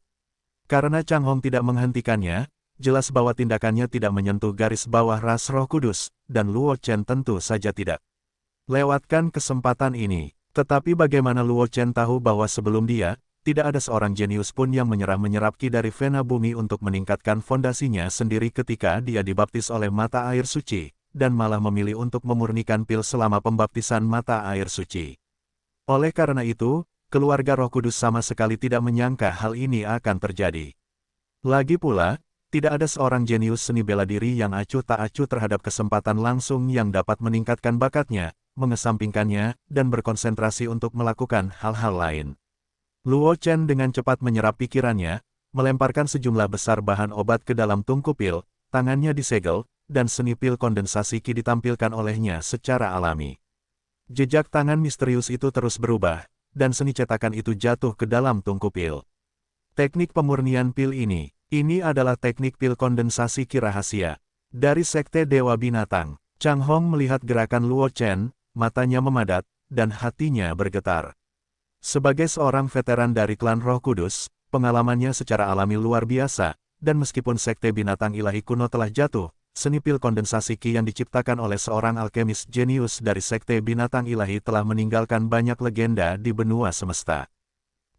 Karena Chang Hong tidak menghentikannya, jelas bahwa tindakannya tidak menyentuh garis bawah ras Roh Kudus, dan Luo Chen tentu saja tidak lewatkan kesempatan ini. Tetapi bagaimana Luo Chen tahu bahwa sebelum dia, tidak ada seorang jenius pun yang menyerap ki dari vena bumi untuk meningkatkan fondasinya sendiri ketika dia dibaptis oleh mata air suci, dan malah memilih untuk memurnikan pil selama pembaptisan mata air suci. Oleh karena itu, keluarga Roh Kudus sama sekali tidak menyangka hal ini akan terjadi. Lagi pula, tidak ada seorang jenius seni bela diri yang acuh tak acuh terhadap kesempatan langsung yang dapat meningkatkan bakatnya, mengesampingkannya, dan berkonsentrasi untuk melakukan hal-hal lain. Luo Chen dengan cepat menyerap pikirannya, melemparkan sejumlah besar bahan obat ke dalam tungku pil, tangannya disegel, dan seni pil kondensasi ki ditampilkan olehnya secara alami. Jejak tangan misterius itu terus berubah, dan seni cetakan itu jatuh ke dalam tungku pil. Teknik pemurnian pil ini adalah teknik pil kondensasi ki rahasia. Dari Sekte Dewa Binatang, Chang Hong melihat gerakan Luo Chen, matanya memadat, dan hatinya bergetar. Sebagai seorang veteran dari klan Roh Kudus, pengalamannya secara alami luar biasa, dan meskipun Sekte Binatang Ilahi kuno telah jatuh, seni pil kondensasi ki yang diciptakan oleh seorang alkemis jenius dari Sekte Binatang Ilahi telah meninggalkan banyak legenda di benua semesta.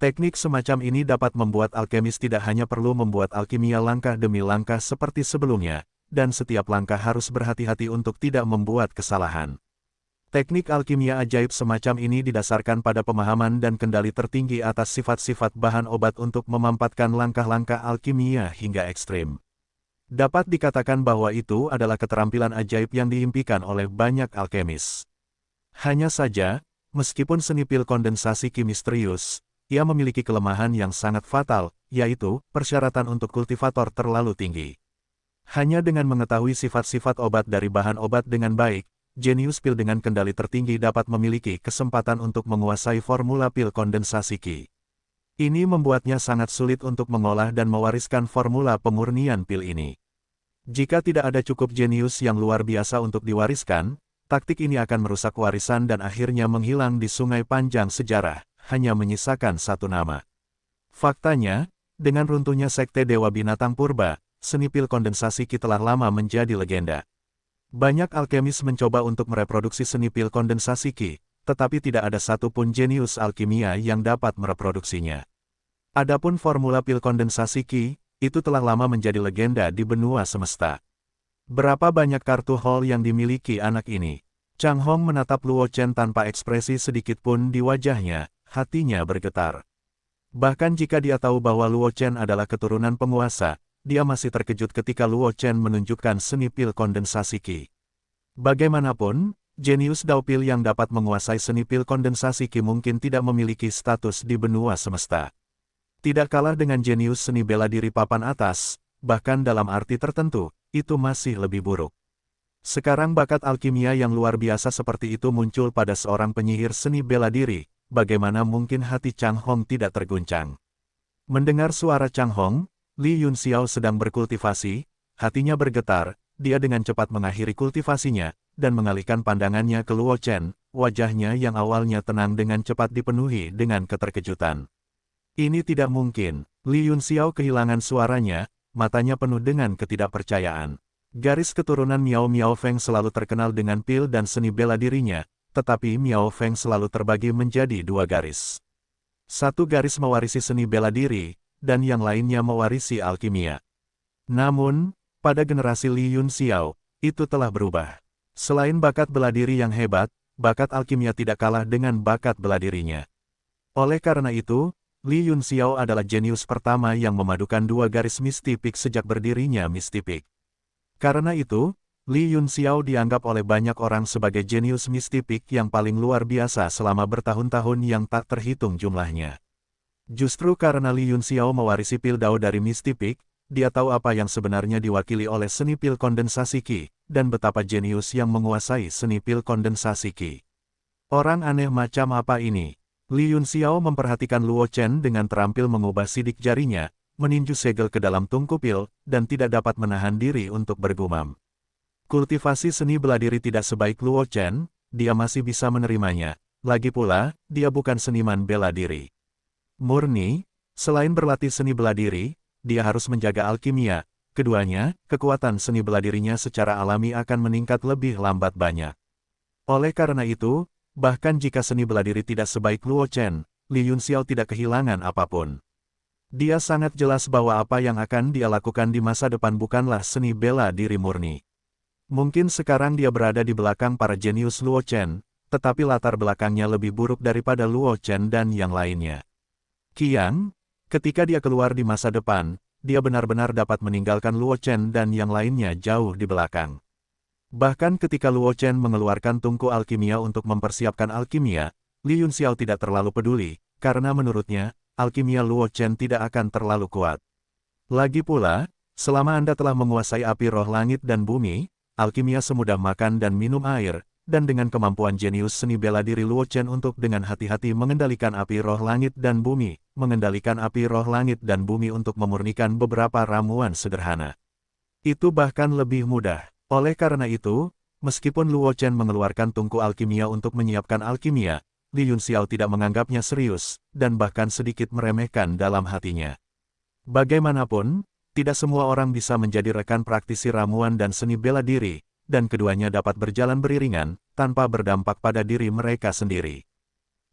Teknik semacam ini dapat membuat alkemis tidak hanya perlu membuat alkimia langkah demi langkah seperti sebelumnya, dan setiap langkah harus berhati-hati untuk tidak membuat kesalahan. Teknik alkimia ajaib semacam ini didasarkan pada pemahaman dan kendali tertinggi atas sifat-sifat bahan obat untuk memampatkan langkah-langkah alkimia hingga ekstrim. Dapat dikatakan bahwa itu adalah keterampilan ajaib yang diimpikan oleh banyak alkemis. Hanya saja, meskipun seni pil kondensasi Qi misterius, ia memiliki kelemahan yang sangat fatal, yaitu persyaratan untuk kultivator terlalu tinggi. Hanya dengan mengetahui sifat-sifat obat dari bahan obat dengan baik, jenius pil dengan kendali tertinggi dapat memiliki kesempatan untuk menguasai formula pil kondensasi Qi. Ini membuatnya sangat sulit untuk mengolah dan mewariskan formula pemurnian pil ini. Jika tidak ada cukup jenius yang luar biasa untuk diwariskan, taktik ini akan merusak warisan dan akhirnya menghilang di sungai panjang sejarah, hanya menyisakan satu nama. Faktanya, dengan runtuhnya Sekte Dewa Binatang Purba, seni pil kondensasi Qi telah lama menjadi legenda. Banyak alkemis mencoba untuk mereproduksi seni pil kondensasi Qi, tetapi tidak ada satupun jenius alkimia yang dapat mereproduksinya. Adapun formula pil kondensasi Qi, itu telah lama menjadi legenda di benua semesta. Berapa banyak kartu haul yang dimiliki anak ini? Chang Hong menatap Luo Chen tanpa ekspresi sedikit pun di wajahnya, hatinya bergetar. Bahkan jika dia tahu bahwa Luo Chen adalah keturunan penguasa, dia masih terkejut ketika Luo Chen menunjukkan seni pil kondensasi Qi. Bagaimanapun, jenius Dao Pil yang dapat menguasai seni pil kondensasi Qi mungkin tidak memiliki status di benua semesta. Tidak kalah dengan jenius seni bela diri papan atas, bahkan dalam arti tertentu, itu masih lebih buruk. Sekarang bakat alkimia yang luar biasa seperti itu muncul pada seorang penyihir seni bela diri, bagaimana mungkin hati Chang Hong tidak terguncang. Mendengar suara Chang Hong, Li Yunxiao sedang berkultivasi, hatinya bergetar, dia dengan cepat mengakhiri kultivasinya, dan mengalihkan pandangannya ke Luo Chen, wajahnya yang awalnya tenang dengan cepat dipenuhi dengan keterkejutan. Ini tidak mungkin, Li Yunxiao kehilangan suaranya, matanya penuh dengan ketidakpercayaan. Garis keturunan Miao Miao Feng selalu terkenal dengan pil dan seni bela dirinya, tetapi Miao Feng selalu terbagi menjadi dua garis. Satu garis mewarisi seni bela diri, dan yang lainnya mewarisi alkimia. Namun, pada generasi Li Yunxiao, itu telah berubah. Selain bakat bela diri yang hebat, bakat alkimia tidak kalah dengan bakat bela dirinya. Oleh karena itu, Li Yunxiao adalah jenius pertama yang memadukan dua garis mistipik sejak berdirinya mistipik. Karena itu, Li Yunxiao dianggap oleh banyak orang sebagai jenius mistipik yang paling luar biasa selama bertahun-tahun yang tak terhitung jumlahnya. Justru karena Li Yunxiao mewarisi pil Dao dari mistipik, dia tahu apa yang sebenarnya diwakili oleh seni pil kondensasi Qi, dan betapa jenius yang menguasai seni pil kondensasi Qi. Orang aneh macam apa ini? Li Yunxiao memperhatikan Luo Chen dengan terampil mengubah sidik jarinya, meninju segel ke dalam tungku pil, dan tidak dapat menahan diri untuk bergumam. Kultivasi seni bela diri tidak sebaik Luo Chen, dia masih bisa menerimanya. Lagi pula, dia bukan seniman bela diri murni, selain berlatih seni bela diri, dia harus menjaga alkimia. Keduanya, kekuatan seni bela dirinya secara alami akan meningkat lebih lambat banyak. Oleh karena itu, bahkan jika seni bela diri tidak sebaik Luo Chen, Li Yunxiao tidak kehilangan apapun. Dia sangat jelas bahwa apa yang akan dia lakukan di masa depan bukanlah seni bela diri murni. Mungkin sekarang dia berada di belakang para jenius Luo Chen, tetapi latar belakangnya lebih buruk daripada Luo Chen dan yang lainnya. Qiang, ketika dia keluar di masa depan, dia benar-benar dapat meninggalkan Luo Chen dan yang lainnya jauh di belakang. Bahkan ketika Luo Chen mengeluarkan tungku alkimia untuk mempersiapkan alkimia, Li Yunxiao tidak terlalu peduli, karena menurutnya, alkimia Luo Chen tidak akan terlalu kuat. Lagi pula, selama Anda telah menguasai api roh langit dan bumi, alkimia semudah makan dan minum air, dan dengan kemampuan jenius seni bela diri Luo Chen untuk dengan hati-hati mengendalikan api roh langit dan bumi, mengendalikan api roh langit dan bumi untuk memurnikan beberapa ramuan sederhana. Itu bahkan lebih mudah. Oleh karena itu, meskipun Luo Chen mengeluarkan tungku alkimia untuk menyiapkan alkimia, Li Yunxiao tidak menganggapnya serius, dan bahkan sedikit meremehkan dalam hatinya. Bagaimanapun, tidak semua orang bisa menjadi rekan praktisi ramuan dan seni bela diri, dan keduanya dapat berjalan beriringan, tanpa berdampak pada diri mereka sendiri.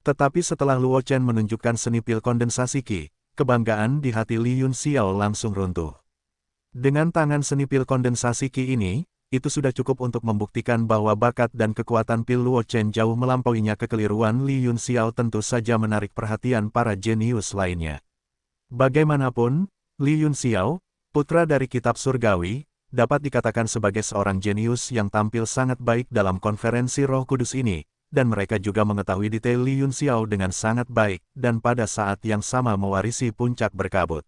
Tetapi setelah Luo Chen menunjukkan seni pil kondensasi Qi, kebanggaan di hati Li Yunxiao langsung runtuh. Dengan tangan seni pil kondensasi Qi ini, itu sudah cukup untuk membuktikan bahwa bakat dan kekuatan Pil Luo Chen jauh melampauinya. Kekeliruan Li Yunxiao tentu saja menarik perhatian para jenius lainnya. Bagaimanapun, Li Yunxiao, putra dari kitab surgawi, dapat dikatakan sebagai seorang jenius yang tampil sangat baik dalam konferensi Roh Kudus ini, dan mereka juga mengetahui detail Li Yunxiao dengan sangat baik, dan pada saat yang sama mewarisi puncak berkabut.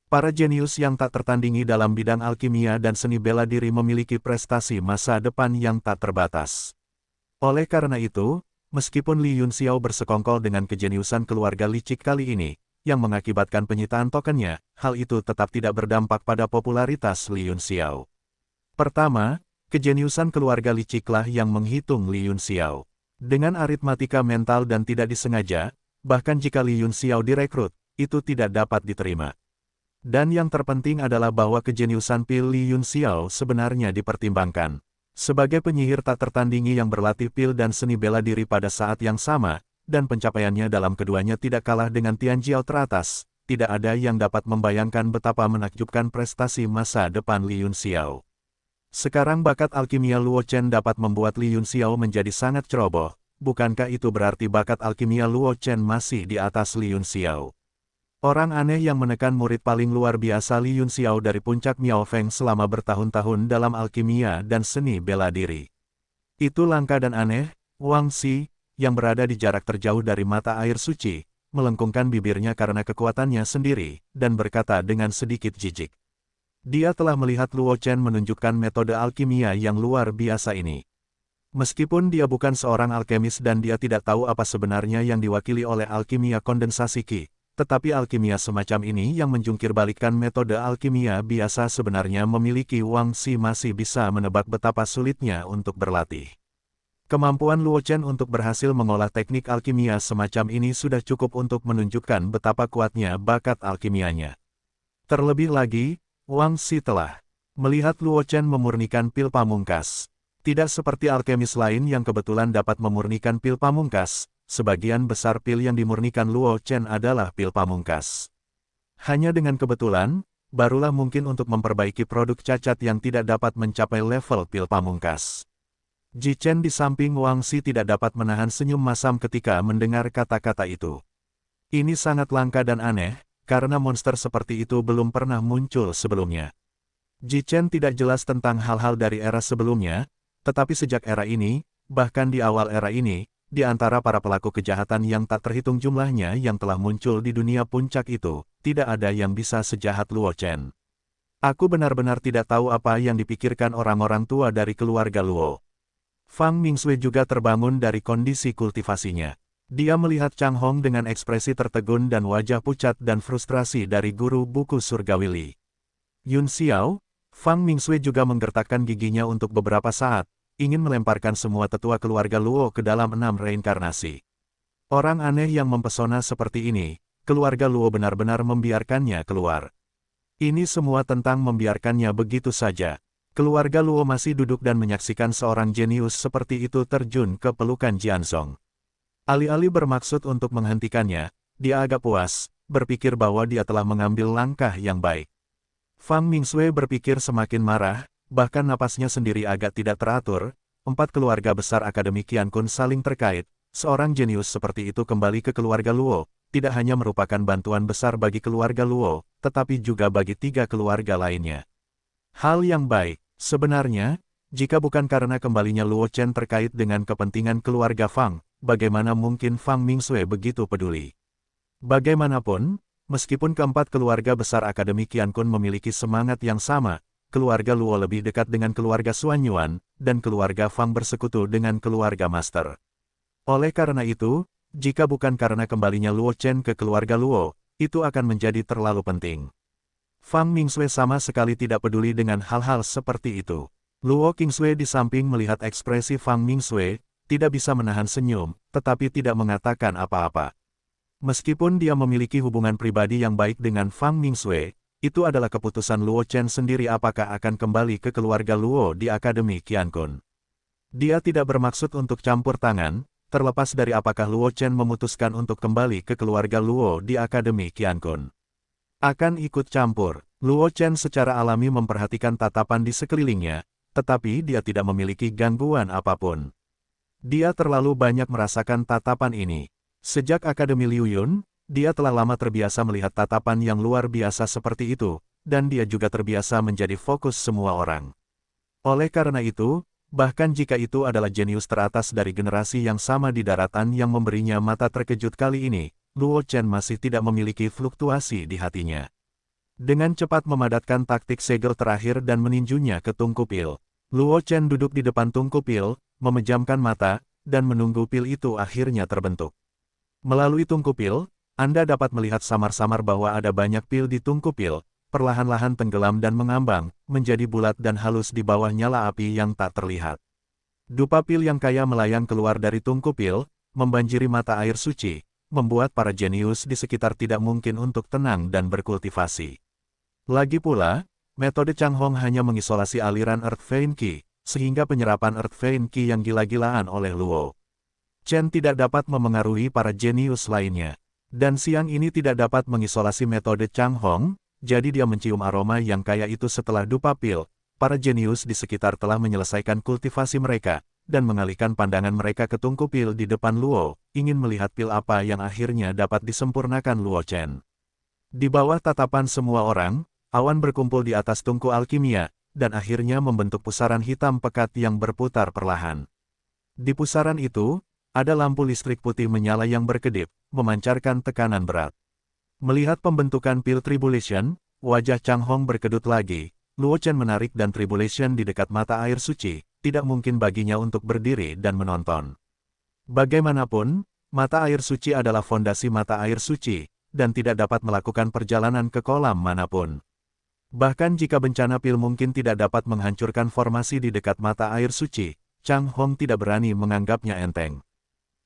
Para jenius yang tak tertandingi dalam bidang alkimia dan seni bela diri memiliki prestasi masa depan yang tak terbatas. Oleh karena itu, meskipun Li Yunxiao bersekongkol dengan kejeniusan keluarga licik kali ini, yang mengakibatkan penyitaan tokennya, hal itu tetap tidak berdampak pada popularitas Li Yunxiao. Pertama, kejeniusan keluarga liciklah yang menghitung Li Yunxiao. Dengan aritmatika mental dan tidak disengaja, bahkan jika Li Yunxiao direkrut, itu tidak dapat diterima. Dan yang terpenting adalah bahwa kejeniusan Pil Li Yunxiao sebenarnya dipertimbangkan. Sebagai penyihir tak tertandingi yang berlatih pil dan seni bela diri pada saat yang sama, dan pencapaiannya dalam keduanya tidak kalah dengan Tianjiao teratas, tidak ada yang dapat membayangkan betapa menakjubkan prestasi masa depan Li Yunxiao. Sekarang bakat alkimia Luo Chen dapat membuat Li Yunxiao menjadi sangat ceroboh, bukankah itu berarti bakat alkimia Luo Chen masih di atas Li Yunxiao? Orang aneh yang menekan murid paling luar biasa Li Yunxiao dari puncak Miao Feng selama bertahun-tahun dalam alkimia dan seni bela diri. Itu langka dan aneh. Wang Xi, yang berada di jarak terjauh dari mata air suci, melengkungkan bibirnya karena kekuatannya sendiri, dan berkata dengan sedikit jijik. Dia telah melihat Luo Chen menunjukkan metode alkimia yang luar biasa ini. Meskipun dia bukan seorang alkemis dan dia tidak tahu apa sebenarnya yang diwakili oleh alkimia kondensasi Qi, tetapi alkimia semacam ini yang menjungkirbalikkan metode alkimia biasa sebenarnya memiliki. Wang Xi masih bisa menebak betapa sulitnya untuk berlatih. Kemampuan Luo Chen untuk berhasil mengolah teknik alkimia semacam ini sudah cukup untuk menunjukkan betapa kuatnya bakat alkimianya. Terlebih lagi, Wang Xi telah melihat Luo Chen memurnikan pil pamungkas. Tidak seperti alkemis lain yang kebetulan dapat memurnikan pil pamungkas, sebagian besar pil yang dimurnikan Luo Chen adalah pil pamungkas. Hanya dengan kebetulan, barulah mungkin untuk memperbaiki produk cacat yang tidak dapat mencapai level pil pamungkas. Ji Chen di samping Wang Xi tidak dapat menahan senyum masam ketika mendengar kata-kata itu. Ini sangat langka dan aneh, karena monster seperti itu belum pernah muncul sebelumnya. Ji Chen tidak jelas tentang hal-hal dari era sebelumnya, tetapi sejak era ini, bahkan di awal era ini, di antara para pelaku kejahatan yang tak terhitung jumlahnya yang telah muncul di dunia puncak itu, tidak ada yang bisa sejahat Luo Chen. Aku benar-benar tidak tahu apa yang dipikirkan orang-orang tua dari keluarga Luo. Fang Mingsui juga terbangun dari kondisi kultivasinya. Dia melihat Chang Hong dengan ekspresi tertegun dan wajah pucat dan frustrasi dari guru buku surgawi Li Yunxiao. Fang Mingsui juga menggertakkan giginya untuk beberapa saat, ingin melemparkan semua tetua keluarga Luo ke dalam 6 reinkarnasi. Orang aneh yang mempesona seperti ini, keluarga Luo benar-benar membiarkannya keluar. Ini semua tentang membiarkannya begitu saja. Keluarga Luo masih duduk dan menyaksikan seorang jenius seperti itu terjun ke pelukan Jianzong. Alih-alih bermaksud untuk menghentikannya, dia agak puas, berpikir bahwa dia telah mengambil langkah yang baik. Fang Mingsui berpikir semakin marah, bahkan napasnya sendiri agak tidak teratur. 4 keluarga besar Akademi Qiankun saling terkait. Seorang jenius seperti itu kembali ke keluarga Luo, tidak hanya merupakan bantuan besar bagi keluarga Luo, tetapi juga bagi 3 keluarga lainnya. Hal yang baik, sebenarnya, jika bukan karena kembalinya Luo Chen terkait dengan kepentingan keluarga Fang, bagaimana mungkin Fang Mingsui begitu peduli? Bagaimanapun, meskipun keempat keluarga besar Akademi Qiankun memiliki semangat yang sama, keluarga Luo lebih dekat dengan keluarga Xuan Yuan, dan keluarga Fang bersekutu dengan keluarga Master. Oleh karena itu, jika bukan karena kembalinya Luo Chen ke keluarga Luo, itu akan menjadi terlalu penting. Fang Mingsui sama sekali tidak peduli dengan hal-hal seperti itu. Luo Qingsui di samping melihat ekspresi Fang Mingsui, tidak bisa menahan senyum, tetapi tidak mengatakan apa-apa. Meskipun dia memiliki hubungan pribadi yang baik dengan Fang Mingsui, itu adalah keputusan Luo Chen sendiri apakah akan kembali ke keluarga Luo di Akademi Qiankun. Dia tidak bermaksud untuk campur tangan, terlepas dari apakah Luo Chen memutuskan untuk kembali ke keluarga Luo di Akademi Qiankun. Akan ikut campur. Luo Chen secara alami memperhatikan tatapan di sekelilingnya, tetapi dia tidak memiliki gangguan apapun. Dia terlalu banyak merasakan tatapan ini. Sejak Akademi Liu Yun, dia telah lama terbiasa melihat tatapan yang luar biasa seperti itu, dan dia juga terbiasa menjadi fokus semua orang. Oleh karena itu, bahkan jika itu adalah jenius teratas dari generasi yang sama di daratan yang memberinya mata terkejut kali ini, Luo Chen masih tidak memiliki fluktuasi di hatinya. Dengan cepat memadatkan taktik segel terakhir dan meninjunya ke tungku pil, Luo Chen duduk di depan tungku pil, memejamkan mata, dan menunggu pil itu akhirnya terbentuk. Melalui tungku pil, Anda dapat melihat samar-samar bahwa ada banyak pil di tungku pil, perlahan-lahan tenggelam dan mengambang, menjadi bulat dan halus di bawah nyala api yang tak terlihat. Dupa pil yang kaya melayang keluar dari tungku pil, membanjiri mata air suci, membuat para jenius di sekitar tidak mungkin untuk tenang dan berkultivasi. Lagi pula, metode Chang Hong hanya mengisolasi aliran Earth Vein Qi, sehingga penyerapan Earth Vein Qi yang gila-gilaan oleh Luo Chen tidak dapat memengaruhi para jenius lainnya. Dan siang ini tidak dapat mengisolasi metode Chang Hong, jadi dia mencium aroma yang kaya itu setelah dupa pil. Para jenius di sekitar telah menyelesaikan kultivasi mereka, dan mengalihkan pandangan mereka ke tungku pil di depan Luo, ingin melihat pil apa yang akhirnya dapat disempurnakan Luo Chen. Di bawah tatapan semua orang, awan berkumpul di atas tungku alkimia, dan akhirnya membentuk pusaran hitam pekat yang berputar perlahan. Di pusaran itu, ada lampu listrik putih menyala yang berkedip, memancarkan tekanan berat. Melihat pembentukan pil Tribulation, wajah Chang Hong berkedut lagi. Luo Chen menarik dan Tribulation di dekat mata air suci, tidak mungkin baginya untuk berdiri dan menonton. Bagaimanapun, mata air suci adalah fondasi mata air suci, dan tidak dapat melakukan perjalanan ke kolam manapun. Bahkan jika bencana pil mungkin tidak dapat menghancurkan formasi di dekat mata air suci, Chang Hong tidak berani menganggapnya enteng.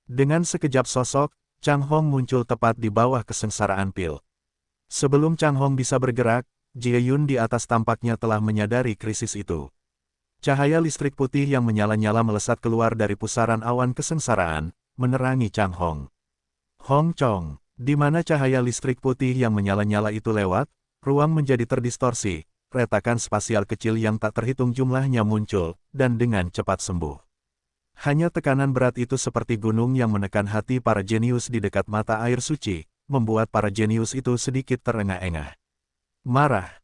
Dengan sekejap sosok, Chang Hong muncul tepat di bawah kesengsaraan pil. Sebelum Chang Hong bisa bergerak, Jie Yun di atas tampaknya telah menyadari krisis itu. Cahaya listrik putih yang menyala-nyala melesat keluar dari pusaran awan kesengsaraan, menerangi Chang Hong. Hong Chong, di mana cahaya listrik putih yang menyala-nyala itu lewat, ruang menjadi terdistorsi, retakan spasial kecil yang tak terhitung jumlahnya muncul, dan dengan cepat sembuh. Hanya tekanan berat itu seperti gunung yang menekan hati para jenius di dekat mata air suci, membuat para jenius itu sedikit terengah-engah. Marah.